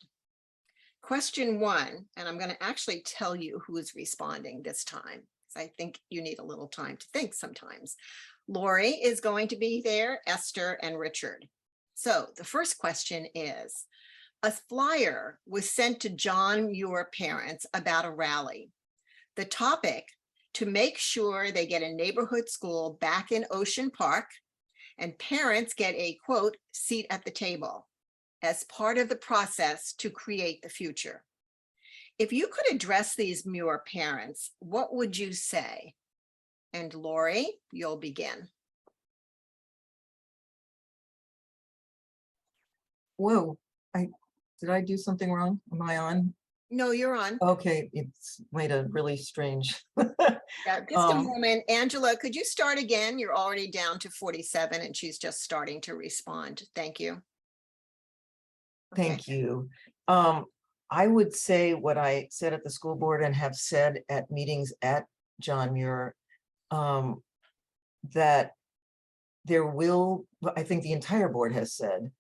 Question 1, and I'm going to actually tell you who is responding this time, because I think you need a little time to think sometimes. Laurie is going to be there, Esther and Richard. So the first question is, a flyer was sent to John Muir parents about a rally. The topic: to make sure they get a neighborhood school back in Ocean Park, and parents get a, quote, seat at the table as part of the process to create the future. If you could address these Muir parents, what would you say? And Laurie, you'll begin. Whoa, did I do something wrong? Am I on? No, you're on. Okay, it's made a really strange. Yeah, just a moment. Angela, could you start again? You're already down to 47 and she's just starting to respond. Thank you. Thank you. I would say what I said at the school board and have said at meetings at John Muir, that there will, I think the entire board has said,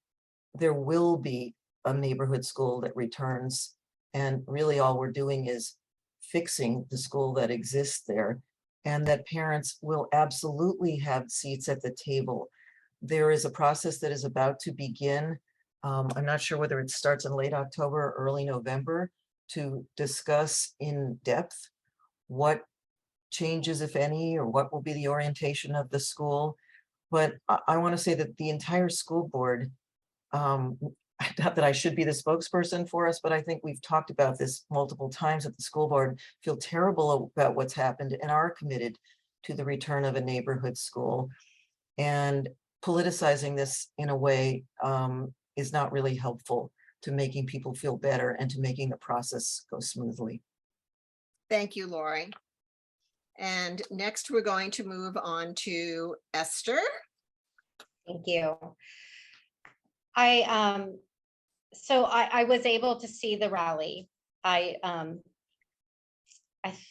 there will be a neighborhood school that returns. And really all we're doing is fixing the school that exists there, and that parents will absolutely have seats at the table. There is a process that is about to begin. I'm not sure whether it starts in late October or early November, to discuss in depth what changes, if any, or what will be the orientation of the school. But I want to say that the entire school board, not that I should be the spokesperson for us, but I think we've talked about this multiple times at the school board, feel terrible about what's happened and are committed to the return of a neighborhood school. And politicizing this in a way is not really helpful to making people feel better and to making the process go smoothly. Thank you, Laurie. And next we're going to move on to Esther. Thank you. So I was able to see the rally. I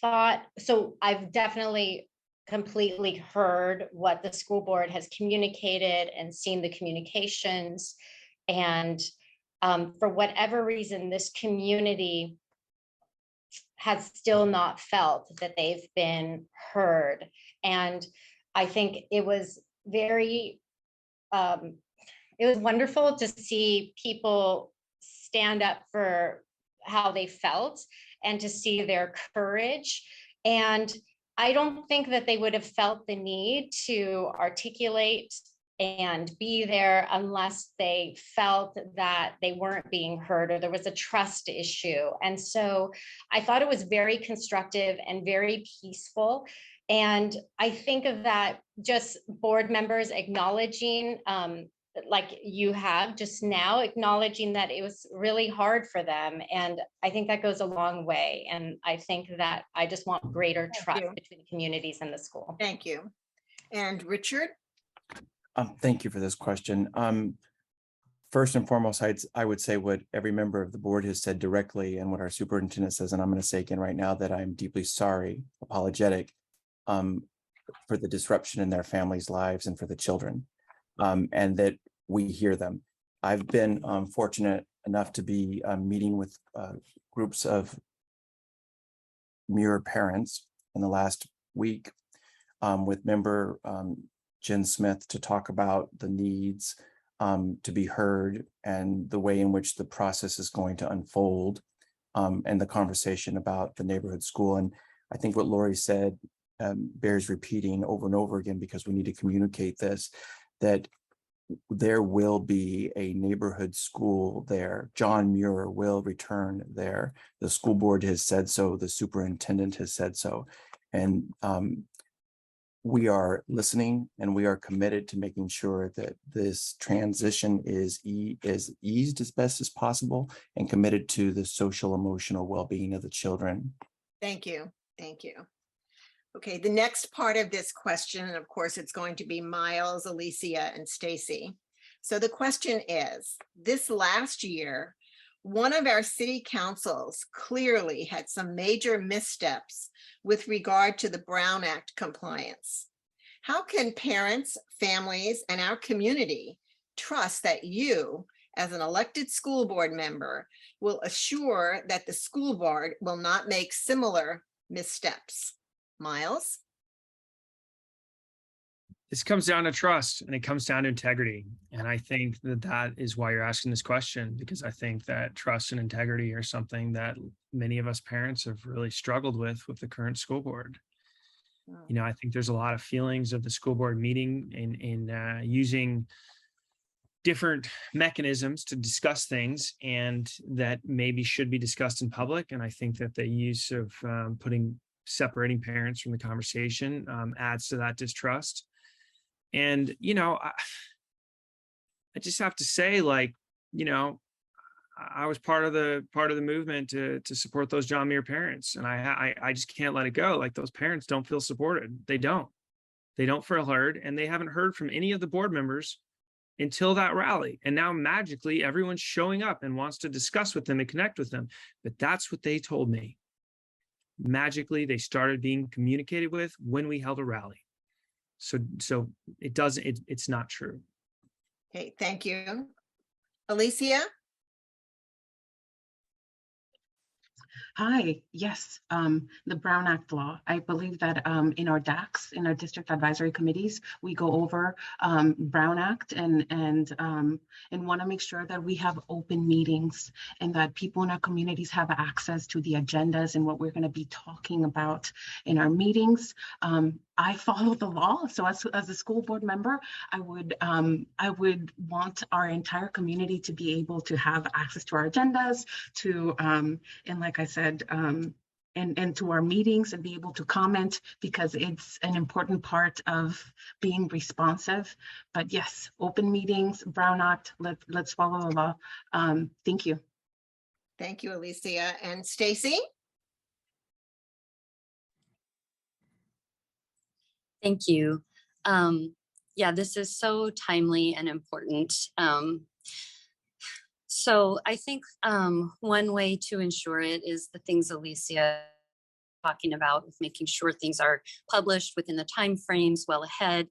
thought, so I've definitely completely heard what the school board has communicated and seen the communications. And for whatever reason, this community has still not felt that they've been heard. And I think it was very, it was wonderful to see people stand up for how they felt and to see their courage. And I don't think that they would have felt the need to articulate and be there unless they felt that they weren't being heard or there was a trust issue. And so I thought it was very constructive and very peaceful. And I think of that just board members acknowledging, like you have just now, acknowledging that it was really hard for them. And I think that goes a long way. And I think that I just want greater trust between the communities and the school. Thank you. And Richard? Thank you for this question. First and foremost, I would say what every member of the board has said directly and what our superintendent says, and I'm going to say again right now that I'm deeply sorry, apologetic for the disruption in their families' lives and for the children, and that we hear them. I've been fortunate enough to be meeting with groups of Muir parents in the last week with member Jen Smith to talk about the needs to be heard and the way in which the process is going to unfold, and the conversation about the neighborhood school. And I think what Laurie said bears repeating over and over again, because we need to communicate this, that there will be a neighborhood school there. John Muir will return there. The school board has said so. The superintendent has said so. And we are listening, and we are committed to making sure that this transition is eased as best as possible, and committed to the social emotional well-being of the children. Thank you. Thank you. Okay, the next part of this question, and of course, it's going to be Miles, Alicia, and Stacy. So the question is, this last year, one of our city councils clearly had some major missteps with regard to the Brown Act compliance. How can parents, families, and our community trust that you, as an elected school board member, will assure that the school board will not make similar missteps? Miles? This comes down to trust, and it comes down to integrity. And I think that that is why you're asking this question, because I think that trust and integrity are something that many of us parents have really struggled with the current school board. You know, I think there's a lot of feelings of the school board meeting in using different mechanisms to discuss things, and that maybe should be discussed in public. And I think that the use of separating parents from the conversation adds to that distrust. And, you know, I just have to say, like, you know, I was part of the movement to support those John Muir parents. And I just can't let it go. Like, those parents don't feel supported. They don't feel heard, and they haven't heard from any of the board members until that rally. And now magically everyone's showing up and wants to discuss with them and connect with them. But that's what they told me. Magically, they started being communicated with when we held a rally. So it's not true. Okay, thank you. Alicia? Hi, yes, the Brown Act law. I believe that in our DACs, in our district advisory committees, we go over Brown Act and want to make sure that we have open meetings and that people in our communities have access to the agendas and what we're going to be talking about in our meetings. I follow the law, so as a school board member, I would want our entire community to be able to have access to our agendas, to and like I said, and to our meetings, and be able to comment, because it's an important part of being responsive. But yes, open meetings, Brown Act, let's follow the law. Thank you. Thank you, Alicia. And Stacy? Thank you. Yeah, this is so timely and important. So I think one way to ensure it is the things Alicia talking about, with making sure things are published within the timeframes well ahead.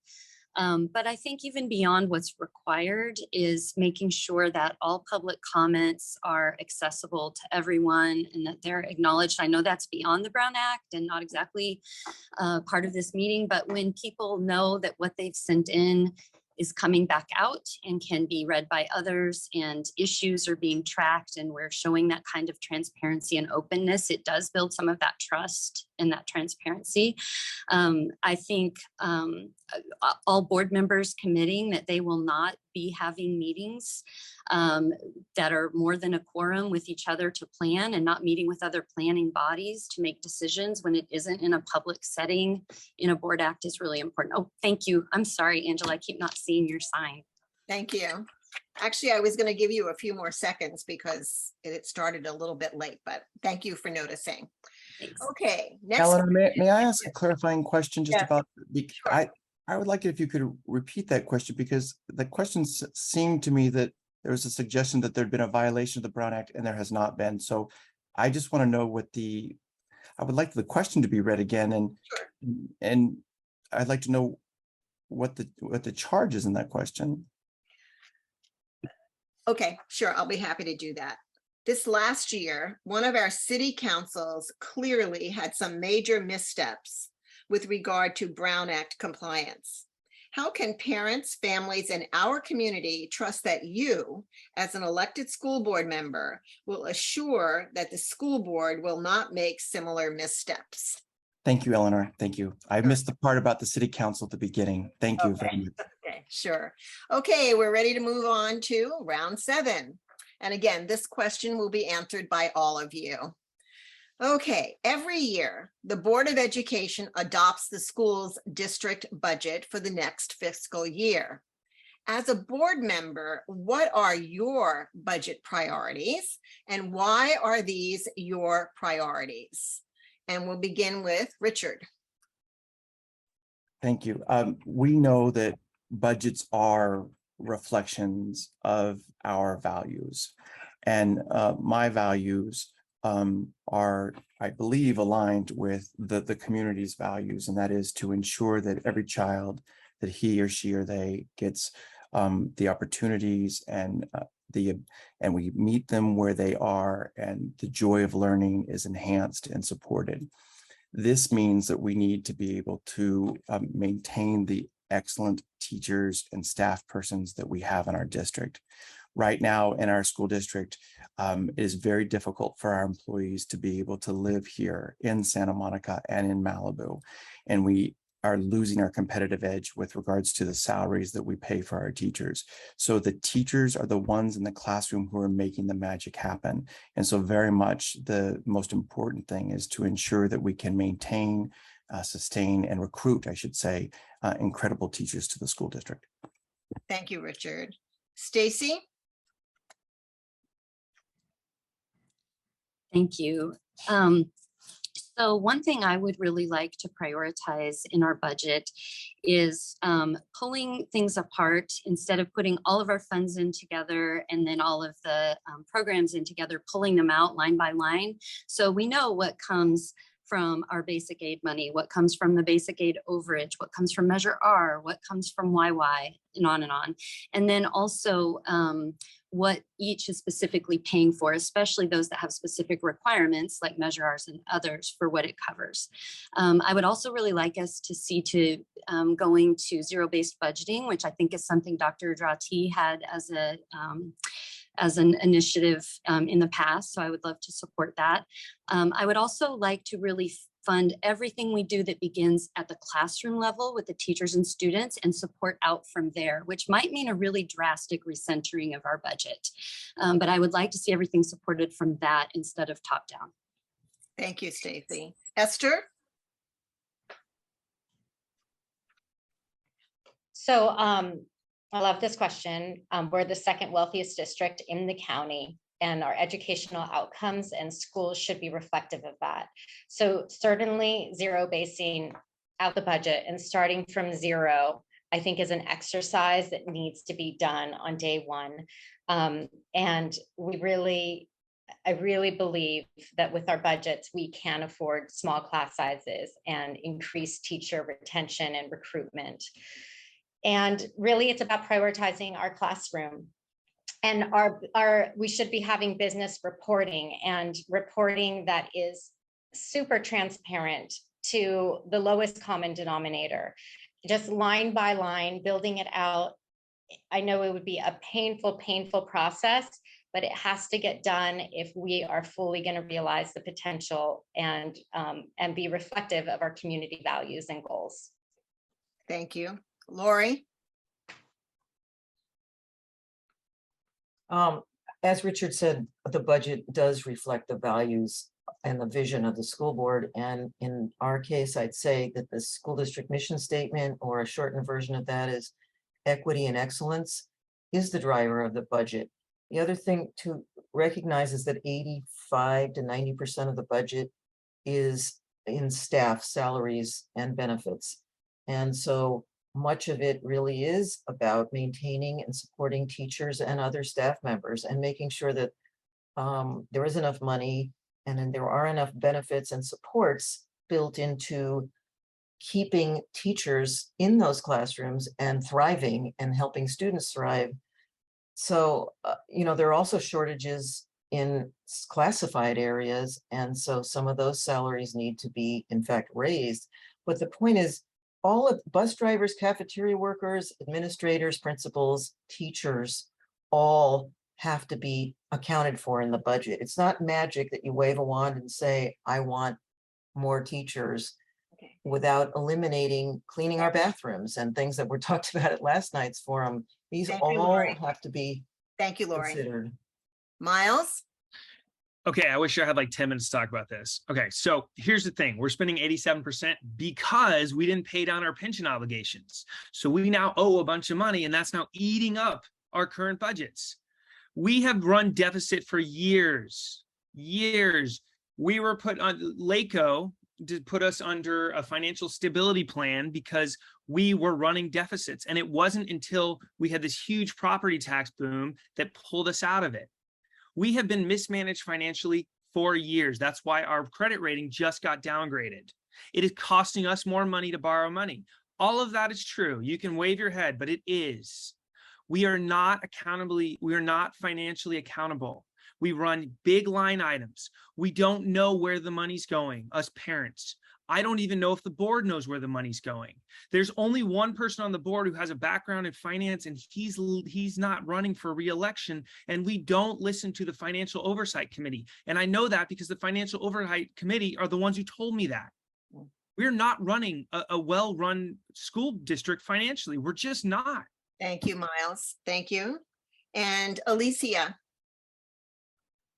But I think even beyond what's required is making sure that all public comments are accessible to everyone and that they're acknowledged. I know that's beyond the Brown Act and not exactly part of this meeting, but when people know that what they've sent in is coming back out and can be read by others, and issues are being tracked, and we're showing that kind of transparency and openness, it does build some of that trust and that transparency. I think all board members committing that they will not be having meetings that are more than a quorum with each other to plan, and not meeting with other planning bodies to make decisions when it isn't in a public setting in a board act is really important. Oh, thank you. I'm sorry, Angela, I keep not seeing your sign. Thank you. Actually, I was going to give you a few more seconds because it started a little bit late, but thank you for noticing. Thanks. Okay, next. Eleanor, may I ask a clarifying question just Yes, about, sure. I would like it if you could repeat that question, because the question seemed to me that there was a suggestion that there'd been a violation of the Brown Act, and there has not been. So I just want to know I would like the question to be read again, and I'd like to know what the charge is in that question. Okay, sure, I'll be happy to do that. This last year, one of our city councils clearly had some major missteps with regard to Brown Act compliance. How can parents, families, and our community trust that you, as an elected school board member, will assure that the school board will not make similar missteps? Thank you, Eleanor. Thank you. I missed the part about the city council at the beginning. Thank you very much. Okay, sure. Okay, we're ready to move on to round 7. And again, this question will be answered by all of you. Okay, every year, the Board of Education adopts the school's district budget for the next fiscal year. As a board member, what are your budget priorities and why are these your priorities? And we'll begin with Richard. Thank you. We know that budgets are reflections of our values. And my values are, I believe, aligned with the community's values, and that is to ensure that every child, that he or she or they gets the opportunities and we meet them where they are, and the joy of learning is enhanced and supported. This means that we need to be able to maintain the excellent teachers and staff persons that we have in our district. Right now in our school district, it is very difficult for our employees to be able to live here in Santa Monica and in Malibu. And we are losing our competitive edge with regards to the salaries that we pay for our teachers. So the teachers are the ones in the classroom who are making the magic happen. And so very much the most important thing is to ensure that we can maintain, sustain, and recruit, I should say, incredible teachers to the school district. Thank you, Richard. Stacy? Thank you. So one thing I would really like to prioritize in our budget is pulling things apart instead of putting all of our funds in together and then all of the programs in together, pulling them out line by line. So we know what comes from our basic aid money, what comes from the basic aid overage, what comes from Measure R, what comes from YY, and on and on. And then also what each is specifically paying for, especially those that have specific requirements like Measure R's and others for what it covers. I would also really like us to see to going to zero-based budgeting, which I think is something Dr. Drati had as an initiative in the past. So I would love to support that. I would also like to really fund everything we do that begins at the classroom level with the teachers and students and support out from there, which might mean a really drastic recentering of our budget. But I would like to see everything supported from that instead of top down. Thank you, Stacy. Esther? So I love this question. We're the second wealthiest district in the county, and our educational outcomes and schools should be reflective of that. So certainly zero basing out the budget and starting from zero, I think, is an exercise that needs to be done on day one. And I really believe that with our budgets, we can afford small class sizes and increase teacher retention and recruitment. And really, it's about prioritizing our classroom. And we should be having business reporting, and reporting that is super transparent to the lowest common denominator, just line by line, building it out. I know it would be a painful process, but it has to get done if we are fully going to realize the potential and be reflective of our community values and goals. Thank you. Laurie? As Richard said, the budget does reflect the values and the vision of the school board. And in our case, I'd say that the school district mission statement, or a shortened version of that, is equity and excellence, is the driver of the budget. The other thing to recognize is that 85 to 90% of the budget is in staff salaries and benefits. And so much of it really is about maintaining and supporting teachers and other staff members and making sure that there is enough money and then there are enough benefits and supports built into keeping teachers in those classrooms and thriving and helping students thrive. So, there are also shortages in classified areas. And so some of those salaries need to be, in fact, raised. But the point is, all of bus drivers, cafeteria workers, administrators, principals, teachers, all have to be accounted for in the budget. It's not magic that you wave a wand and say, I want more teachers without eliminating cleaning our bathrooms and things that were talked about at last night's forum. These Thank you, all Laurie. have to be Thank you, Laurie. considered. Miles? Okay, I wish I had like 10 minutes to talk about this. Okay, so here's the thing. We're spending 87% because we didn't pay down our pension obligations. So we now owe a bunch of money, and that's now eating up our current budgets. We have run deficit for years. We were put on LACO to put us under a financial stability plan because we were running deficits. And it wasn't until we had this huge property tax boom that pulled us out of it. We have been mismanaged financially for years. That's why our credit rating just got downgraded. It is costing us more money to borrow money. All of that is true. You can wave your head, but it is. We are not financially accountable. We run big line items. We don't know where the money's going, us parents. I don't even know if the board knows where the money's going. There's only one person on the board who has a background in finance, and he's not running for re-election, and we don't listen to the Financial Oversight Committee. And I know that because the Financial Oversight Committee are the ones who told me that. We're not running a well-run school district financially. We're just not. Thank you, Miles. Thank you. And Alicia?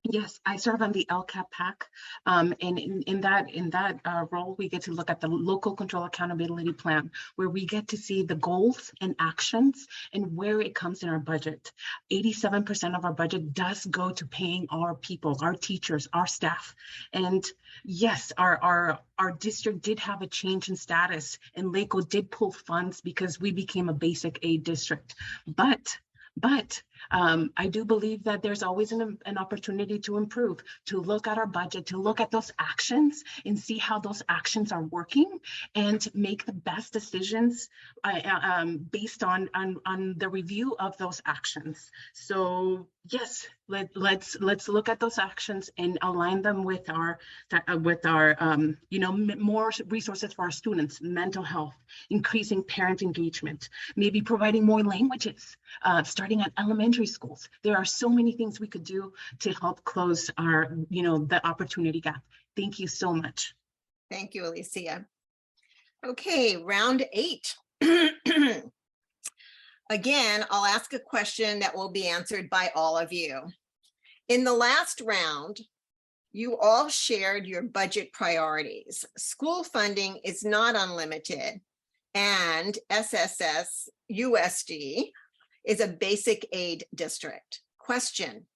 Yes, I serve on the LCAP PAC, and in that role, we get to look at the local control accountability plan, where we get to see the goals and actions and where it comes in our budget. 87% of our budget does go to paying our people, our teachers, our staff. And yes, our district did have a change in status, and LACO did pull funds because we became a basic aid district. But I do believe that there's always an opportunity to improve, to look at our budget, to look at those actions and see how those actions are working and make the best decisions based on the review of those actions. So yes, let's look at those actions and align them with our more resources for our students, mental health, increasing parent engagement, maybe providing more languages, starting at elementary schools. There are so many things we could do to help close our, the opportunity gap. Thank you so much. Thank you, Alicia. Okay, round 8. Again, I'll ask a question that will be answered by all of you. In the last round, you all shared your budget priorities. School funding is not unlimited, and SMMUSD is a basic aid district. Question: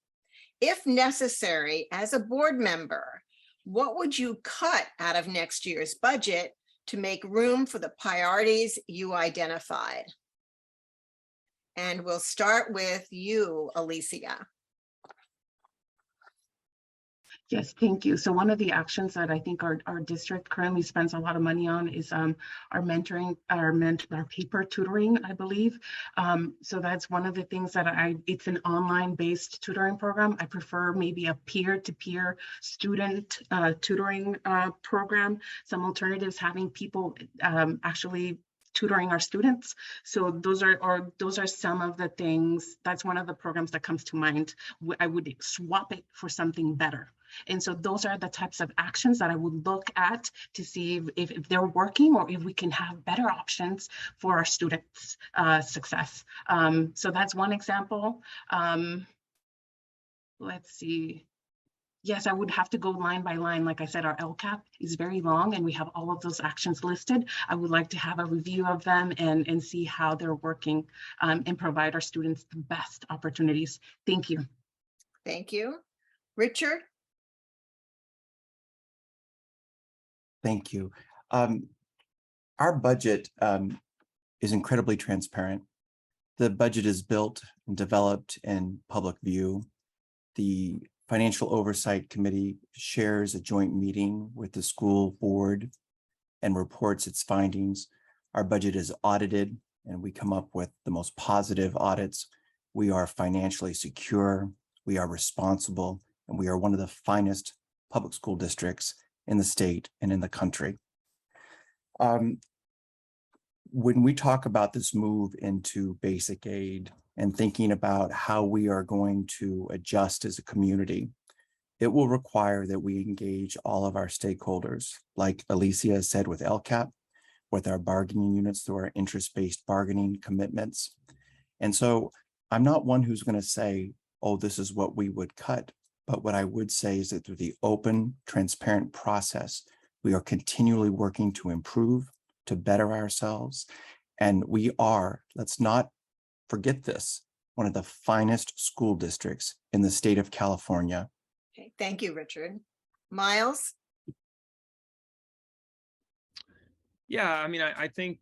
if necessary, as a board member, what would you cut out of next year's budget to make room for the priorities you identified? And we'll start with you, Alicia. Yes, thank you. So one of the actions that I think our district currently spends a lot of money on is our mentoring, our paper tutoring, I believe. So that's one of the things that it's an online based tutoring program. I prefer maybe a peer-to-peer student tutoring program. Some alternatives having people actually tutoring our students. So those are some of the things. That's one of the programs that comes to mind. I would swap it for something better. And so those are the types of actions that I would look at to see if they're working or if we can have better options for our students' success. So that's one example. Let's see. Yes, I would have to go line by line. Like I said, our LCAP is very long and we have all of those actions listed. I would like to have a review of them and see how they're working and provide our students the best opportunities. Thank you. Thank you. Richard? Thank you. Our budget is incredibly transparent. The budget is built and developed in public view. The Financial Oversight Committee shares a joint meeting with the school board and reports its findings. Our budget is audited and we come up with the most positive audits. We are financially secure, we are responsible, and we are one of the finest public school districts in the state and in the country. when we talk about this move into basic aid and thinking about how we are going to adjust as a community, it will require that we engage all of our stakeholders, like Alicia said with LCAP, with our bargaining units through our interest-based bargaining commitments. And so I'm not one who's going to say, oh, this is what we would cut. But what I would say is that through the open, transparent process, we are continually working to improve, to better ourselves. And we are, let's not forget this, one of the finest school districts in the state of California. Okay, thank you, Richard. Miles? Yeah, I mean, I think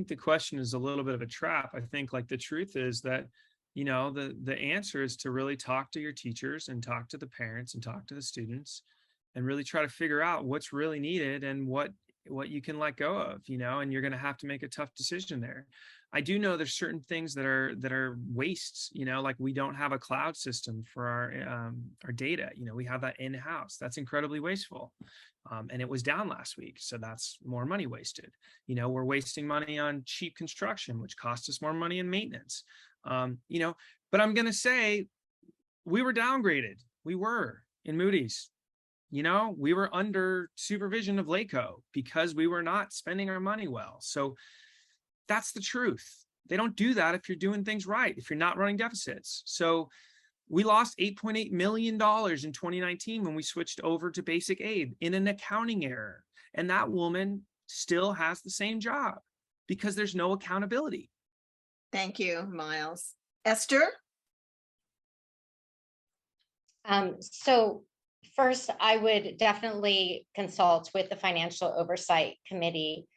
the question is a little bit of a trap. I think like the truth is that, you know, the answer is to really talk to your teachers and talk to the parents and talk to the students and really try to figure out what's really needed and what you can let go of, you know, and you're going to have to make a tough decision there. I do know there's certain things that are wastes, you know, like we don't have a cloud system for our data. You know, we have that in-house. That's incredibly wasteful. And it was down last week. So that's more money wasted. You know, we're wasting money on cheap construction, which costs us more money in maintenance. You know, but I'm going to say we were downgraded. We were in Moody's. You know, we were under supervision of LACO because we were not spending our money well. So that's the truth. They don't do that if you're doing things right, if you're not running deficits. So we lost $8.8 million in 2019 when we switched over to basic aid in an accounting error. And that woman still has the same job because there's no accountability. Thank you, Miles. Esther? So first, I would definitely consult with the Financial Oversight Committee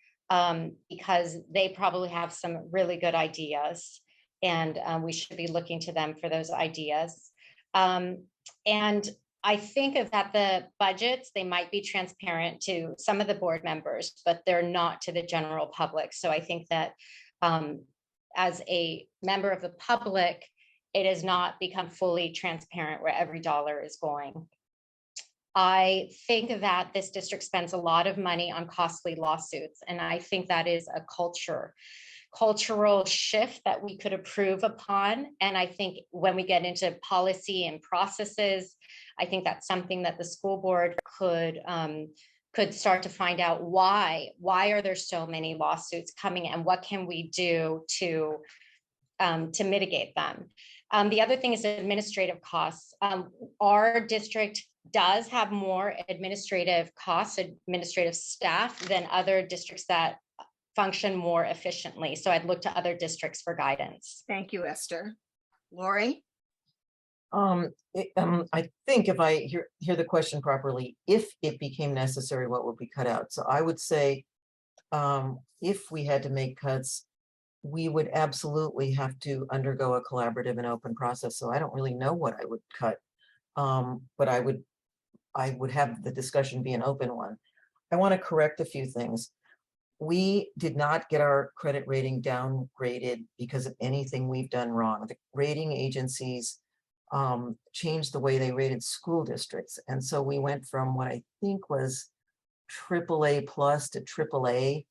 because they probably have some really good ideas, and we should be looking to them for those ideas. And I think that the budgets, they might be transparent to some of the board members, but they're not to the general public. So I think that as a member of the public, it has not become fully transparent where every dollar is going. I think that this district spends a lot of money on costly lawsuits, and I think that is a cultural shift that we could improve upon. And I think when we get into policy and processes, I think that's something that the school board could start to find out why are there so many lawsuits coming, and what can we do to mitigate them. The other thing is administrative costs. Our district does have more administrative costs, administrative staff than other districts that function more efficiently. So I'd look to other districts for guidance. Thank you, Esther. Laurie? I think if I hear the question properly, if it became necessary, what would be cut out? So I would say if we had to make cuts, we would absolutely have to undergo a collaborative and open process. So I don't really know what I would cut, but I would have the discussion be an open one. I want to correct a few things. We did not get our credit rating downgraded because of anything we've done wrong. The rating agencies changed the way they rated school districts. And so we went from what I think was AAA plus to AAA.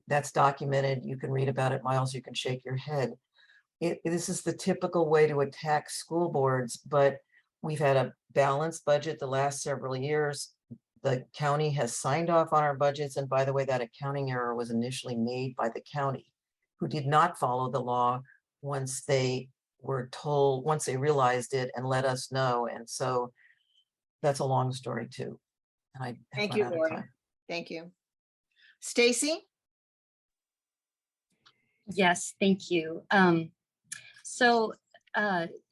That's documented. You can read about it, Miles. You can shake your head. This is the typical way to attack school boards, but we've had a balanced budget the last several years. The county has signed off on our budgets. And by the way, that accounting error was initially made by the county, who did not follow the law once they realized it and let us know. And so that's a long story too. And Thank you, Laurie. Thank you. Stacy? Yes, thank you. So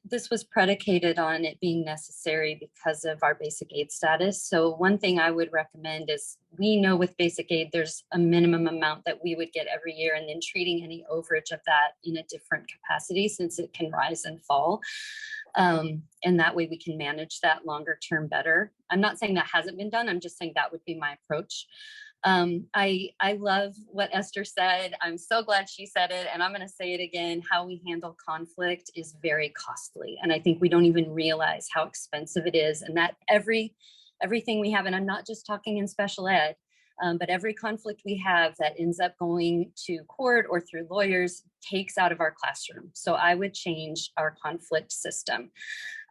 this was predicated on it being necessary because of our basic aid status. So one thing I would recommend is, we know with basic aid, there's a minimum amount that we would get every year, and then treating any overage of that in a different capacity, since it can rise and fall. And that way we can manage that longer term better. I'm not saying that hasn't been done. I'm just saying that would be my approach. I love what Esther said. I'm so glad she said it, and I'm going to say it again. How we handle conflict is very costly, and I think we don't even realize how expensive it is, and that everything we have, and I'm not just talking in special ed, But every conflict we have that ends up going to court or through lawyers takes out of our classroom. So I would change our conflict system.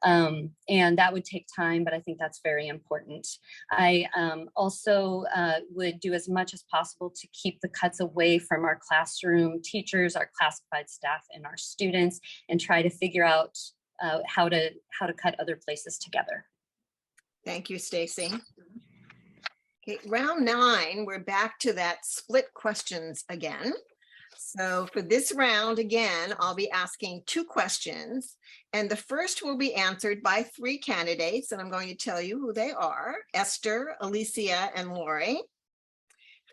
And that would take time, but I think that's very important. I also would do as much as possible to keep the cuts away from our classroom teachers, our classified staff, and our students, and try to figure out how to cut other places together. Thank you, Stacy. Okay, round 9, we're back to that split questions again. So for this round, again, I'll be asking 2 questions, and the first will be answered by 3 candidates, and I'm going to tell you who they are: Esther, Alicia, and Laurie,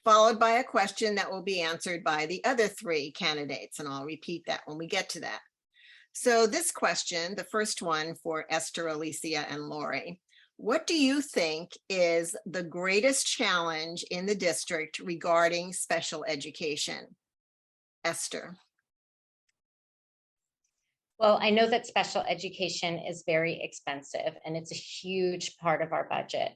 followed by a question that will be answered by the other 3 candidates, and I'll repeat that when we get to that. So this question, the first one for Esther, Alicia, and Laurie: what do you think is the greatest challenge in the district regarding special education? Esther. Well, I know that special education is very expensive and it's a huge part of our budget.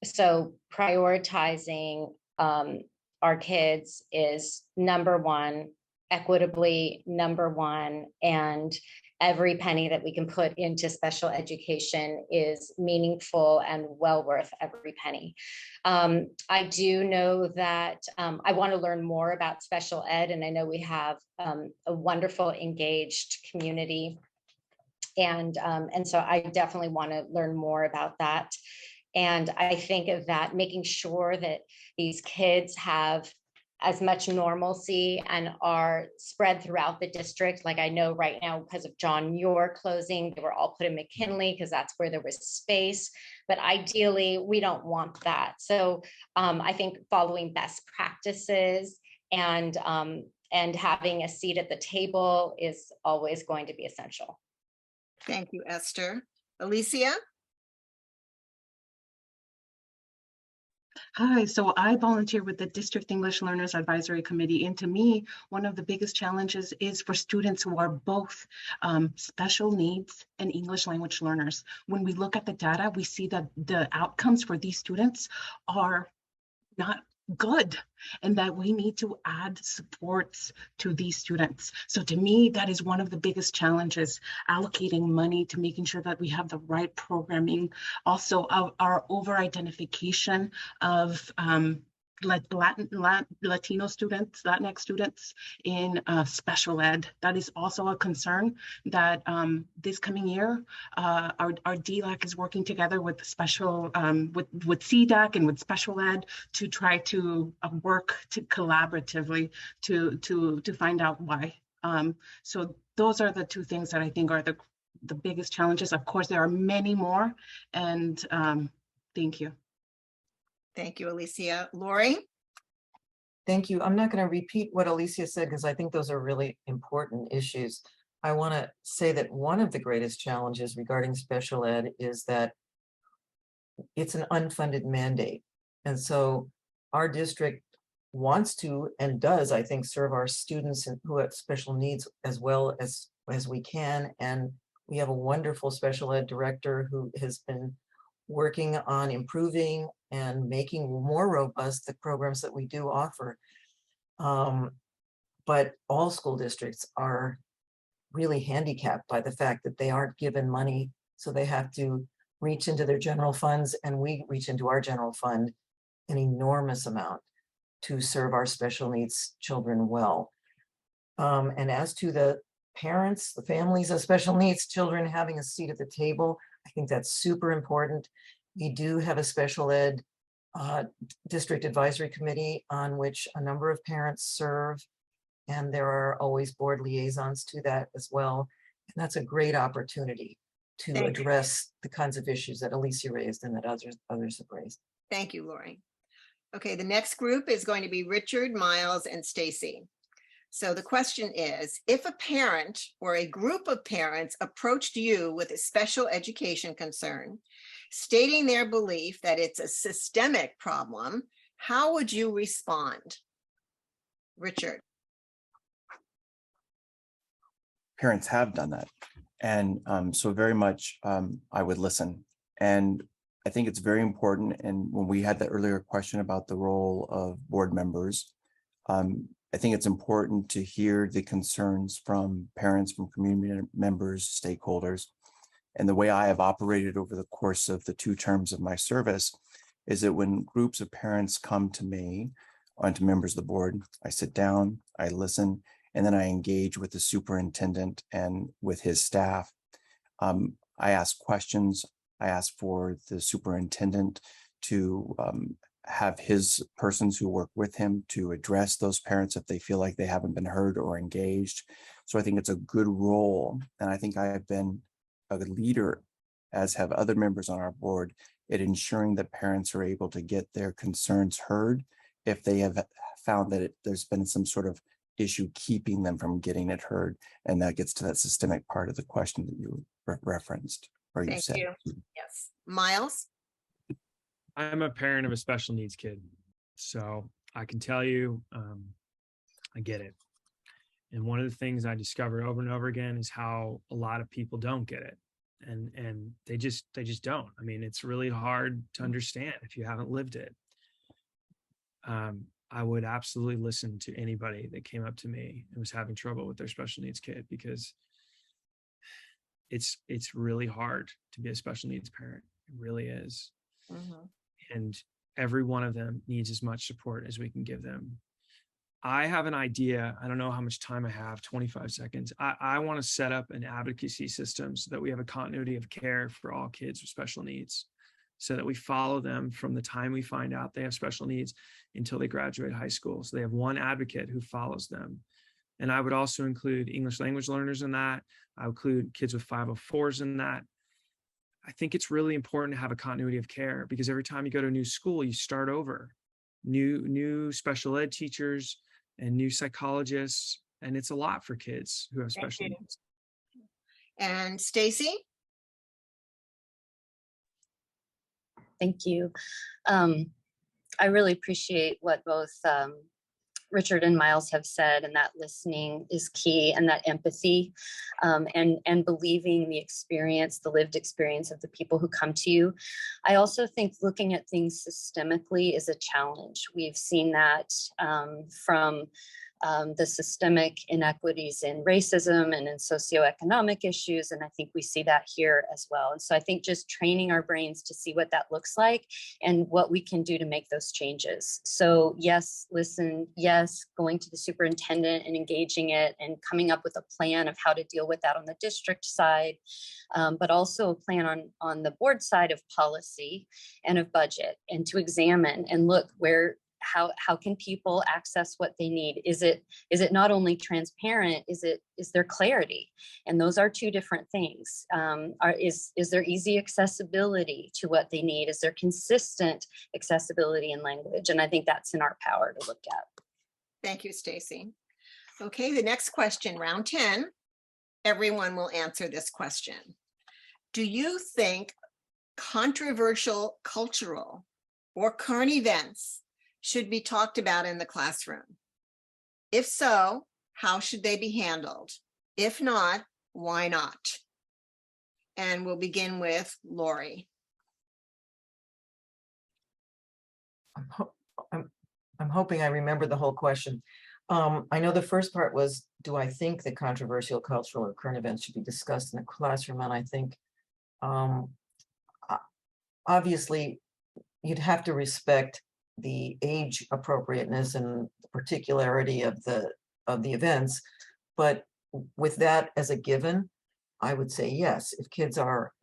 So prioritizing our kids is number one, equitably number one, and every penny that we can put into special education is meaningful and well worth every penny. I do know that I want to learn more about special ed, and I know we have a wonderful engaged community, and so I definitely want to learn more about that. And I think of that, making sure that these kids have as much normalcy and are spread throughout the district. Like I know right now, because of John Muir closing, they were all put in McKinley because that's where there was space. But ideally, we don't want that. So I think following best practices and having a seat at the table is always going to be essential. Thank you, Esther. Alicia? Hi, so I volunteer with the District English Learners Advisory Committee, and to me, one of the biggest challenges is for students who are both special needs and English language learners. When we look at the data, we see that the outcomes for these students are not good, and that we need to add supports to these students. So to me, that is one of the biggest challenges, allocating money to making sure that we have the right programming. Also, our over-identification of Latino students, Latinx students in special ed. That is also a concern that this coming year, our DLAC is working together with special, with CDAC and with special ed to try to work collaboratively to find out why. So those are the 2 things that I think are the biggest challenges. Of course, there are many more, and thank you. Thank you, Alicia. Laurie? Thank you. I'm not going to repeat what Alicia said because I think those are really important issues. I want to say that one of the greatest challenges regarding special ed is that it's an unfunded mandate. And so our district wants to and does, I think, serve our students who have special needs as well as we can. And we have a wonderful special ed director who has been working on improving and making more robust the programs that we do offer. But all school districts are really handicapped by the fact that they aren't given money, so they have to reach into their general funds, and we reach into our general fund an enormous amount to serve our special needs children well. And as to the parents, the families of special needs children having a seat at the table, I think that's super important. We do have a special ed district advisory committee on which a number of parents serve, and there are always board liaisons to that as well. And that's a great opportunity to address the kinds of issues that Alicia raised and that others have raised. Thank you, Laurie. Okay, the next group is going to be Richard, Miles, and Stacy. So the question is, if a parent or a group of parents approached you with a special education concern, stating their belief that it's a systemic problem, how would you respond? Richard. Parents have done that. And so very much I would listen. And I think it's very important. And when we had the earlier question about the role of board members, I think it's important to hear the concerns from parents, from community members, stakeholders. And the way I have operated over the course of the 2 terms of my service is that when groups of parents come to me, and to members of the board, I sit down, I listen, and then I engage with the superintendent and with his staff. I ask questions. I ask for the superintendent to have his persons who work with him to address those parents if they feel like they haven't been heard or engaged. So I think it's a good role. And I think I have been a good leader, as have other members on our board, at ensuring that parents are able to get their concerns heard if they have found that there's been some sort of issue keeping them from getting it heard. And that gets to that systemic part of the question that you referenced, or you Thank said. you. Yes. Miles? I'm a parent of a special needs kid, so I can tell you, I get it. And one of the things I discover over and over again is how a lot of people don't get it, and they just don't. I mean, it's really hard to understand if you haven't lived it. I would absolutely listen to anybody that came up to me and was having trouble with their special needs kid, because it's really hard to be a special needs parent. It really is. Mhm. And every one of them needs as much support as we can give them. I have an idea. I don't know how much time I have, 25 seconds. I want to set up an advocacy system so that we have a continuity of care for all kids with special needs, so that we follow them from the time we find out they have special needs until they graduate high school. So they have one advocate who follows them. And I would also include English language learners in that. I would include kids with 504s in that. I think it's really important to have a continuity of care, because every time you go to a new school, you start over. New special ed teachers and new psychologists, and it's a lot for kids who have special needs. And Stacy? Thank you. I really appreciate what both Richard and Miles have said, and that listening is key, and that empathy, and believing the experience, the lived experience of the people who come to you. I also think looking at things systemically is a challenge. We've seen that from the systemic inequities in racism and in socioeconomic issues. And I think we see that here as well. And so I think just training our brains to see what that looks like and what we can do to make those changes. So yes, listen, yes, going to the superintendent and engaging it and coming up with a plan of how to deal with that on the district side, but also a plan on the board side of policy and of budget, and to examine and look where, how can people access what they need? Is it not only transparent, is there clarity? And those are 2 different things. Is there easy accessibility to what they need? Is there consistent accessibility in language? And I think that's in our power to look at. Thank you, Stacy. Okay, the next question, round 10. Everyone will answer this question. Do you think controversial cultural or current events should be talked about in the classroom? If so, how should they be handled? If not, why not? And we'll begin with Laurie. I'm hoping I remember the whole question. I know the first part was, do I think that controversial cultural or current events should be discussed in the classroom? And I think obviously you'd have to respect the age appropriateness and the particularity of the events. But with that as a given, I would say yes. If kids are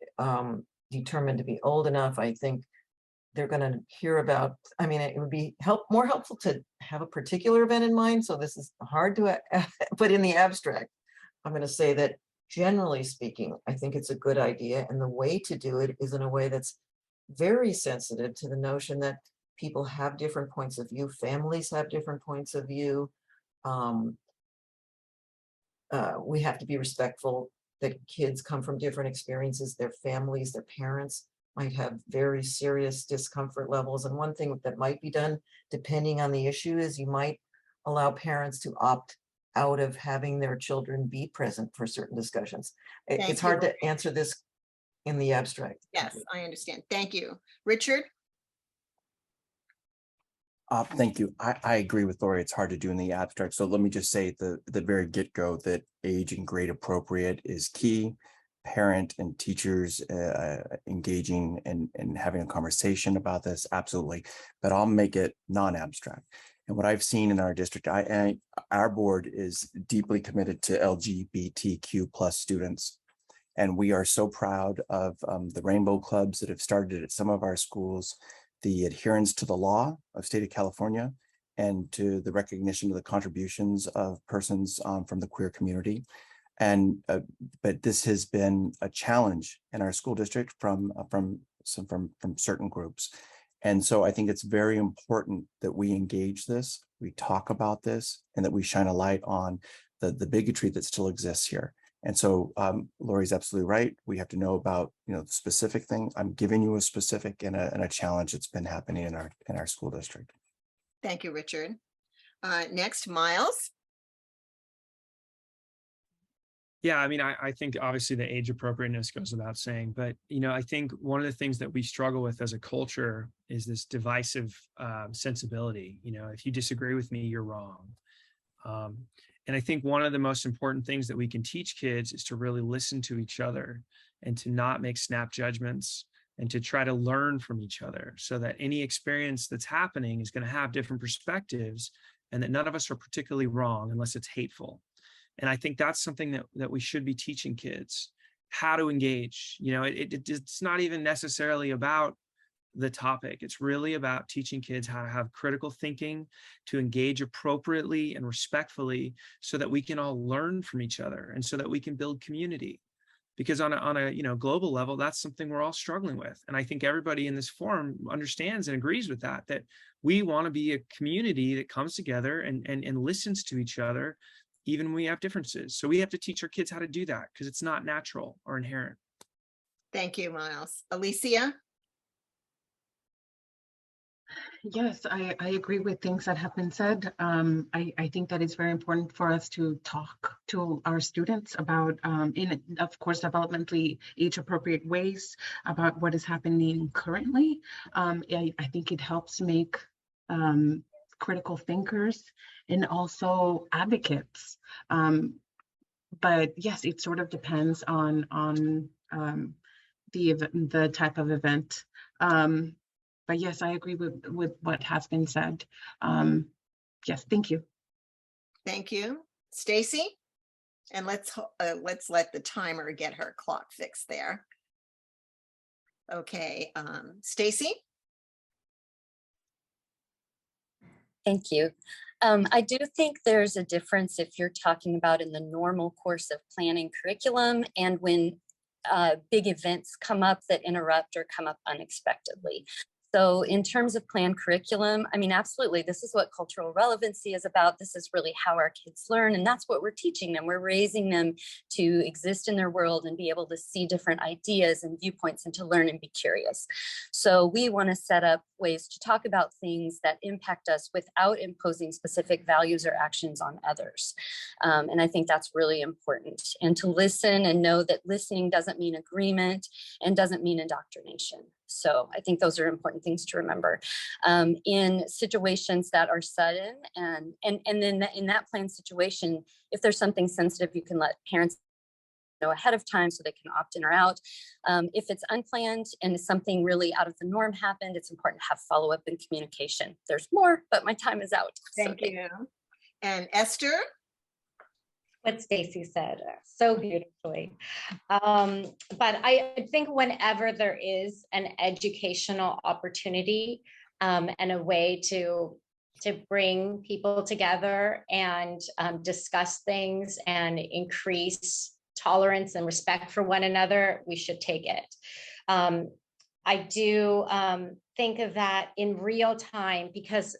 determined to be old enough, I think they're going to hear about, I mean, it would be more helpful to have a particular event in mind. So this is hard to put in the abstract. I'm going to say that generally speaking, I think it's a good idea. And the way to do it is in a way that's very sensitive to the notion that people have different points of view, families have different points of view. We have to be respectful that kids come from different experiences, their families, their parents might have very serious discomfort levels. And one thing that might be done, depending on the issue, is you might allow parents to opt out of having their children be present for certain discussions. It's hard to answer this in the abstract. Yes, I understand. Thank you. Richard? Thank you. I agree with Laurie. It's hard to do in the abstract. So let me just say at the very get-go that age and grade appropriate is key. Parent and teachers engaging and having a conversation about this, absolutely. But I'll make it non-abstract. And what I've seen in our district, our board is deeply committed to LGBTQ plus students. And we are so proud of the rainbow clubs that have started at some of our schools, the adherence to the law of state of California, and to the recognition of the contributions of persons from the queer community. And but this has been a challenge in our school district from certain groups. And so I think it's very important that we engage this, we talk about this, and that we shine a light on the bigotry that still exists here. And so Laurie's absolutely right. We have to know about, the specific thing. I'm giving you a specific and a challenge that's been happening in our school district. Thank you, Richard. Next, Miles. Yeah, I mean, I think obviously the age appropriateness goes without saying, but, I think one of the things that we struggle with as a culture is this divisive sensibility. If you disagree with me, you're wrong. And I think one of the most important things that we can teach kids is to really listen to each other and to not make snap judgments and to try to learn from each other so that any experience that's happening is going to have different perspectives and that none of us are particularly wrong unless it's hateful. And I think that's something that we should be teaching kids, how to engage. It's not even necessarily about the topic. It's really about teaching kids how to have critical thinking, to engage appropriately and respectfully so that we can all learn from each other and so that we can build community. Because on a global level, that's something we're all struggling with. And I think everybody in this forum understands and agrees with that we want to be a community that comes together and listens to each other, even when we have differences. So we have to teach our kids how to do that because it's not natural or inherent. Thank you, Miles. Alicia? Yes, I agree with things that have been said. I think that it's very important for us to talk to our students about, in of course, developmentally age-appropriate ways about what is happening currently. I think it helps make critical thinkers and also advocates. But yes, it sort of depends on the type of event. But yes, I agree with what has been said. Yes, thank you. Thank you. Stacy? And let's let the timer get her clock fixed there. Okay, Stacy? Thank you. I do think there's a difference if you're talking about in the normal course of planning curriculum and when big events come up that interrupt or come up unexpectedly. So in terms of planned curriculum, I mean, absolutely, this is what cultural relevancy is about. This is really how our kids learn, and that's what we're teaching them. We're raising them to exist in their world and be able to see different ideas and viewpoints and to learn and be curious. So we want to set up ways to talk about things that impact us without imposing specific values or actions on others. And I think that's really important. And to listen and know that listening doesn't mean agreement and doesn't mean indoctrination. So I think those are important things to remember in situations that are sudden and then in that planned situation, if there's something sensitive, you can let parents know ahead of time so they can opt in or out. If it's unplanned and something really out of the norm happened, it's important to have follow-up and communication. There's more, but my time is out. Thank you. And Esther? What Stacy said so beautifully. But I think whenever there is an educational opportunity and a way to bring people together and discuss things and increase tolerance and respect for one another, we should take it. I do think of that in real time because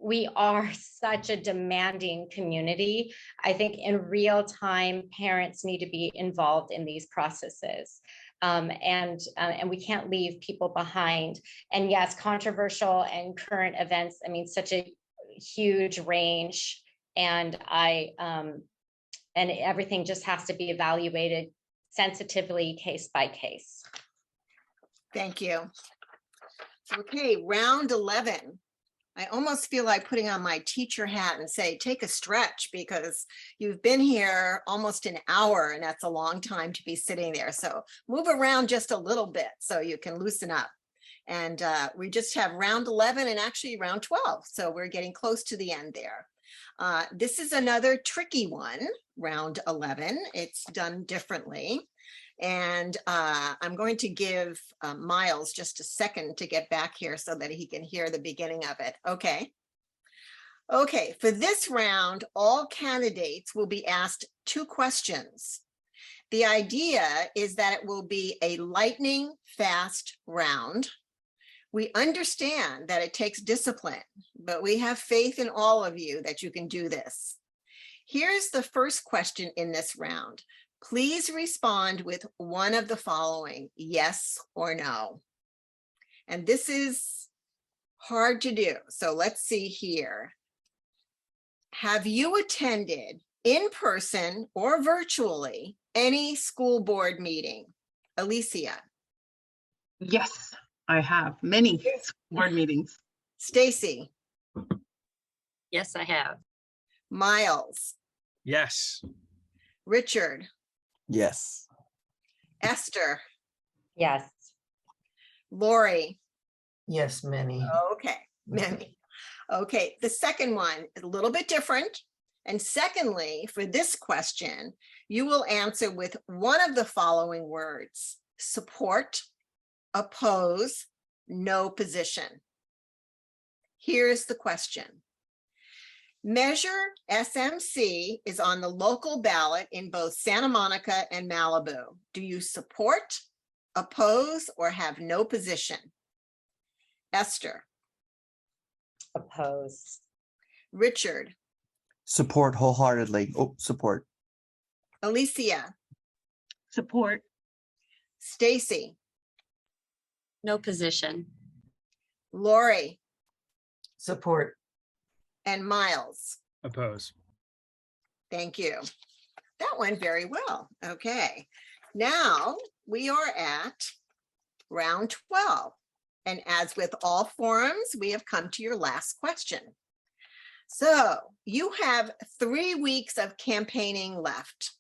we are such a demanding community. I think in real time, parents need to be involved in these processes. And we can't leave people behind. And yes, controversial and current events, I mean, such a huge range. And everything just has to be evaluated sensitively, case by case. Thank you. Okay, round 11. I almost feel like putting on my teacher hat and say, take a stretch, because you've been here almost an hour and that's a long time to be sitting there. So move around just a little bit so you can loosen up. And we just have round 11 and actually round 12. So we're getting close to the end there. This is another tricky one, round 11. It's done differently. And I'm going to give Miles just a second to get back here so that he can hear the beginning of it. Okay. Okay, for this round, all candidates will be asked 2 questions. The idea is that it will be a lightning fast round. We understand that it takes discipline, but we have faith in all of you that you can do this. Here's the first question in this round. Please respond with one of the following, yes or no. And this is hard to do. So let's see here. Have you attended in person or virtually any school board meeting? Alicia. Yes, I have many board meetings. Stacy. Yes, I have. Miles. Yes. Richard. Yes. Esther. Yes. Laurie. Yes, many. Okay, many. Okay, the second one is a little bit different. And secondly, for this question, you will answer with one of the following words: support, oppose, no position. Here's the question. Measure SMC is on the local ballot in both Santa Monica and Malibu. Do you support, oppose, or have no position? Esther. Oppose. Richard. Support wholeheartedly. Oh, support. Alicia. Support. Stacy. No position. Laurie. Support. And Miles. Oppose. Thank you. That went very well. Okay. Now we are at round 12. And as with all forums, we have come to your last question. So you have 3 weeks of campaigning left.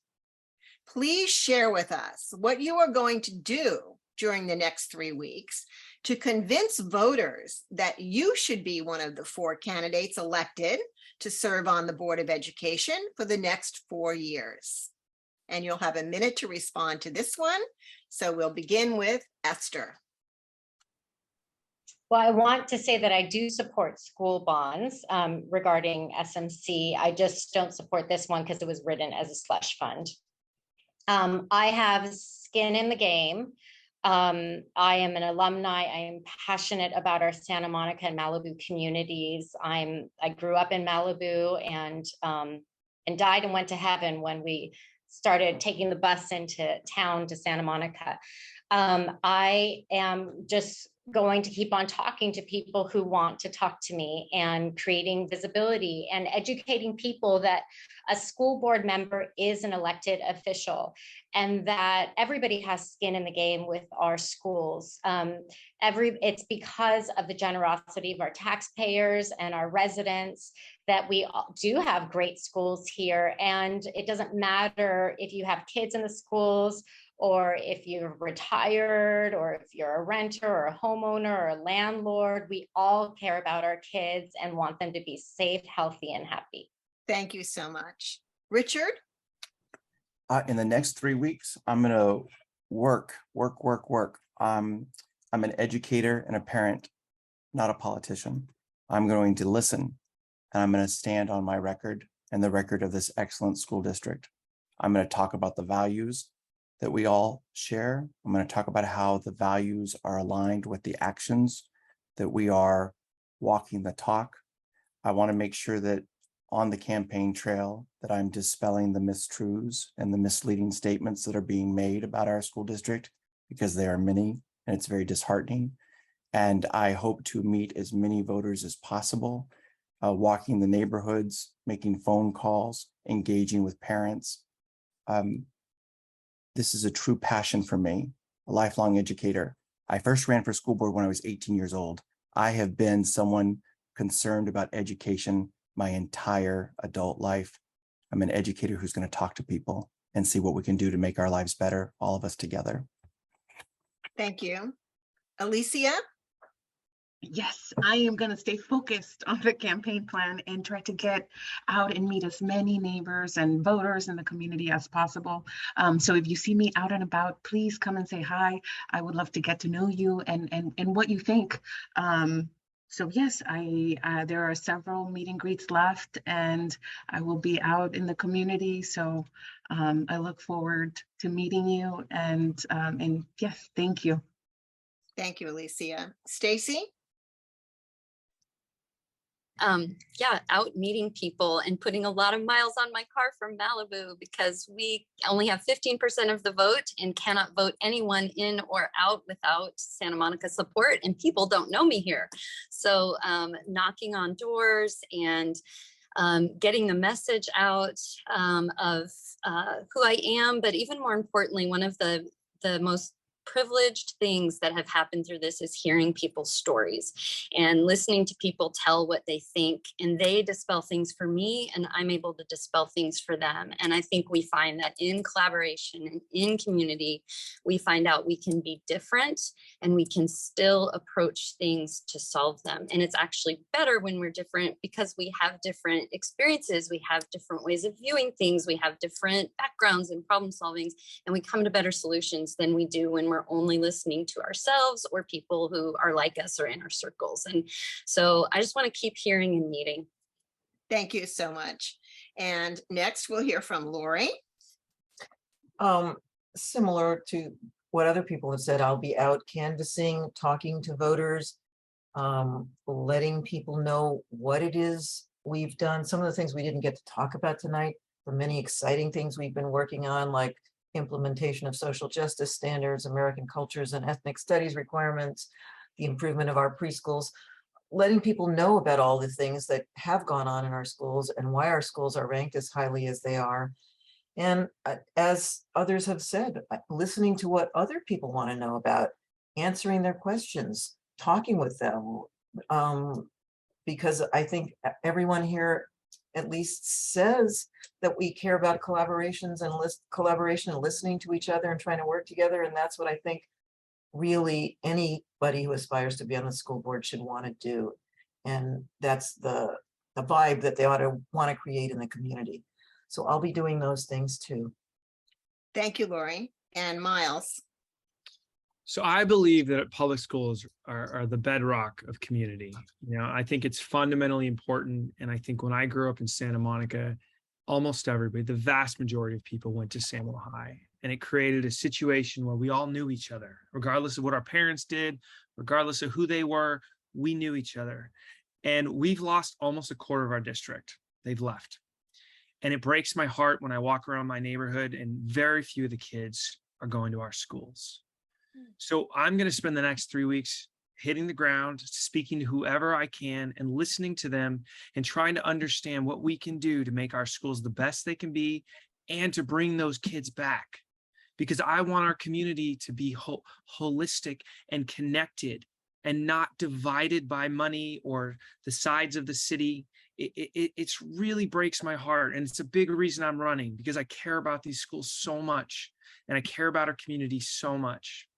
Please share with us what you are going to do during the next 3 weeks to convince voters that you should be one of the 4 candidates elected to serve on the Board of Education for the next 4 years. And you'll have a minute to respond to this one. So we'll begin with Esther. Well, I want to say that I do support school bonds regarding SMC. I just don't support this one because it was written as a slush fund. I have skin in the game. I am an alumni. I am passionate about our Santa Monica and Malibu communities. I grew up in Malibu and died and went to heaven when we started taking the bus into town to Santa Monica. I am just going to keep on talking to people who want to talk to me and creating visibility and educating people that a school board member is an elected official and that everybody has skin in the game with our schools. It's because of the generosity of our taxpayers and our residents that we do have great schools here. And it doesn't matter if you have kids in the schools or if you're retired, or if you're a renter or a homeowner or a landlord, we all care about our kids and want them to be safe, healthy, and happy. Thank you so much. Richard? In the next 3 weeks, I'm going to work. I'm an educator and a parent, not a politician. I'm going to listen, and I'm going to stand on my record and the record of this excellent school district. I'm going to talk about the values that we all share. I'm going to talk about how the values are aligned with the actions, that we are walking the talk. I want to make sure that on the campaign trail that I'm dispelling the mistruths and the misleading statements that are being made about our school district, because there are many and it's very disheartening. And I hope to meet as many voters as possible, walking the neighborhoods, making phone calls, engaging with parents. This is a true passion for me, a lifelong educator. I first ran for school board when I was 18 years old. I have been someone concerned about education my entire adult life. I'm an educator who's going to talk to people and see what we can do to make our lives better, all of us together. Thank you. Alicia? Yes, I am going to stay focused on the campaign plan and try to get out and meet as many neighbors and voters in the community as possible. So if you see me out and about, please come and say hi. I would love to get to know you and what you think. So yes, there are several meet and greets left, and I will be out in the community. So I look forward to meeting you, and yes, thank you. Thank you, Alicia. Stacy? Yeah, out meeting people and putting a lot of miles on my car from Malibu, because we only have 15% of the vote and cannot vote anyone in or out without Santa Monica support, and people don't know me here. So knocking on doors and getting the message out of who I am, but even more importantly, one of the most privileged things that have happened through this is hearing people's stories and listening to people tell what they think, and they dispel things for me and I'm able to dispel things for them. And I think we find that in collaboration and in community, we find out we can be different and we can still approach things to solve them. And it's actually better when we're different because we have different experiences, we have different ways of viewing things, we have different backgrounds and problem solvings, and we come to better solutions than we do when we're only listening to ourselves or people who are like us or in our circles. And so I just want to keep hearing and meeting. Thank you so much. And next we'll hear from Laurie. Similar to what other people have said, I'll be out canvassing, talking to voters, letting people know what it is we've done. Some of the things we didn't get to talk about tonight, the many exciting things we've been working on, like implementation of social justice standards, American cultures and ethnic studies requirements, the improvement of our preschools, letting people know about all the things that have gone on in our schools and why our schools are ranked as highly as they are. And as others have said, listening to what other people want to know about, answering their questions, talking with them, because I think everyone here at least says that we care about collaboration and listening to each other and trying to work together. And that's what I think really anybody who aspires to be on the school board should want to do. And that's the vibe that they ought to want to create in the community. So I'll be doing those things too. Thank you, Laurie. And Miles. So I believe that public schools are the bedrock of community. You know, I think it's fundamentally important. And I think when I grew up in Santa Monica, almost everybody, the vast majority of people went to Samuel High. And it created a situation where we all knew each other, regardless of what our parents did, regardless of who they were, we knew each other. And we've lost almost a quarter of our district. They've left. And it breaks my heart when I walk around my neighborhood and very few of the kids are going to our schools. So I'm going to spend the next 3 weeks hitting the ground, speaking to whoever I can and listening to them and trying to understand what we can do to make our schools the best they can be and to bring those kids back. Because I want our community to be holistic and connected and not divided by money or the sides of the city. It really breaks my heart. And it's a big reason I'm running, because I care about these schools so much and I care about our community so much.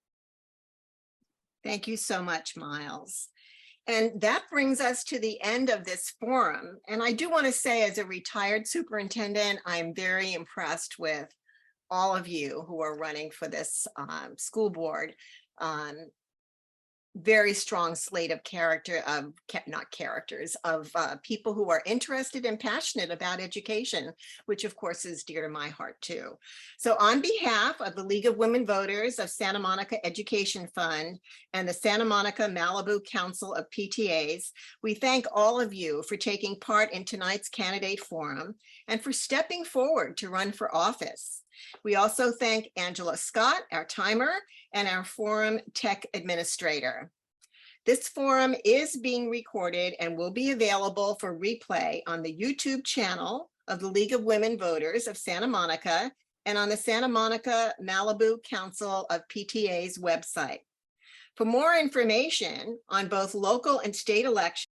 Thank you so much, Miles. And that brings us to the end of this forum. And I do want to say, as a retired superintendent, I'm very impressed with all of you who are running for this school board. Very strong slate of people who are interested and passionate about education, which of course is dear to my heart too. So on behalf of the League of Women Voters of Santa Monica Education Fund and the Santa Monica Malibu Council of PTAs, we thank all of you for taking part in tonight's candidate forum and for stepping forward to run for office. We also thank Angela Scott, our timer, and our forum tech administrator. This forum is being recorded and will be available for replay on the YouTube channel of the League of Women Voters of Santa Monica and on the Santa Monica Malibu Council of PTA's website. For more information on both local and state elections,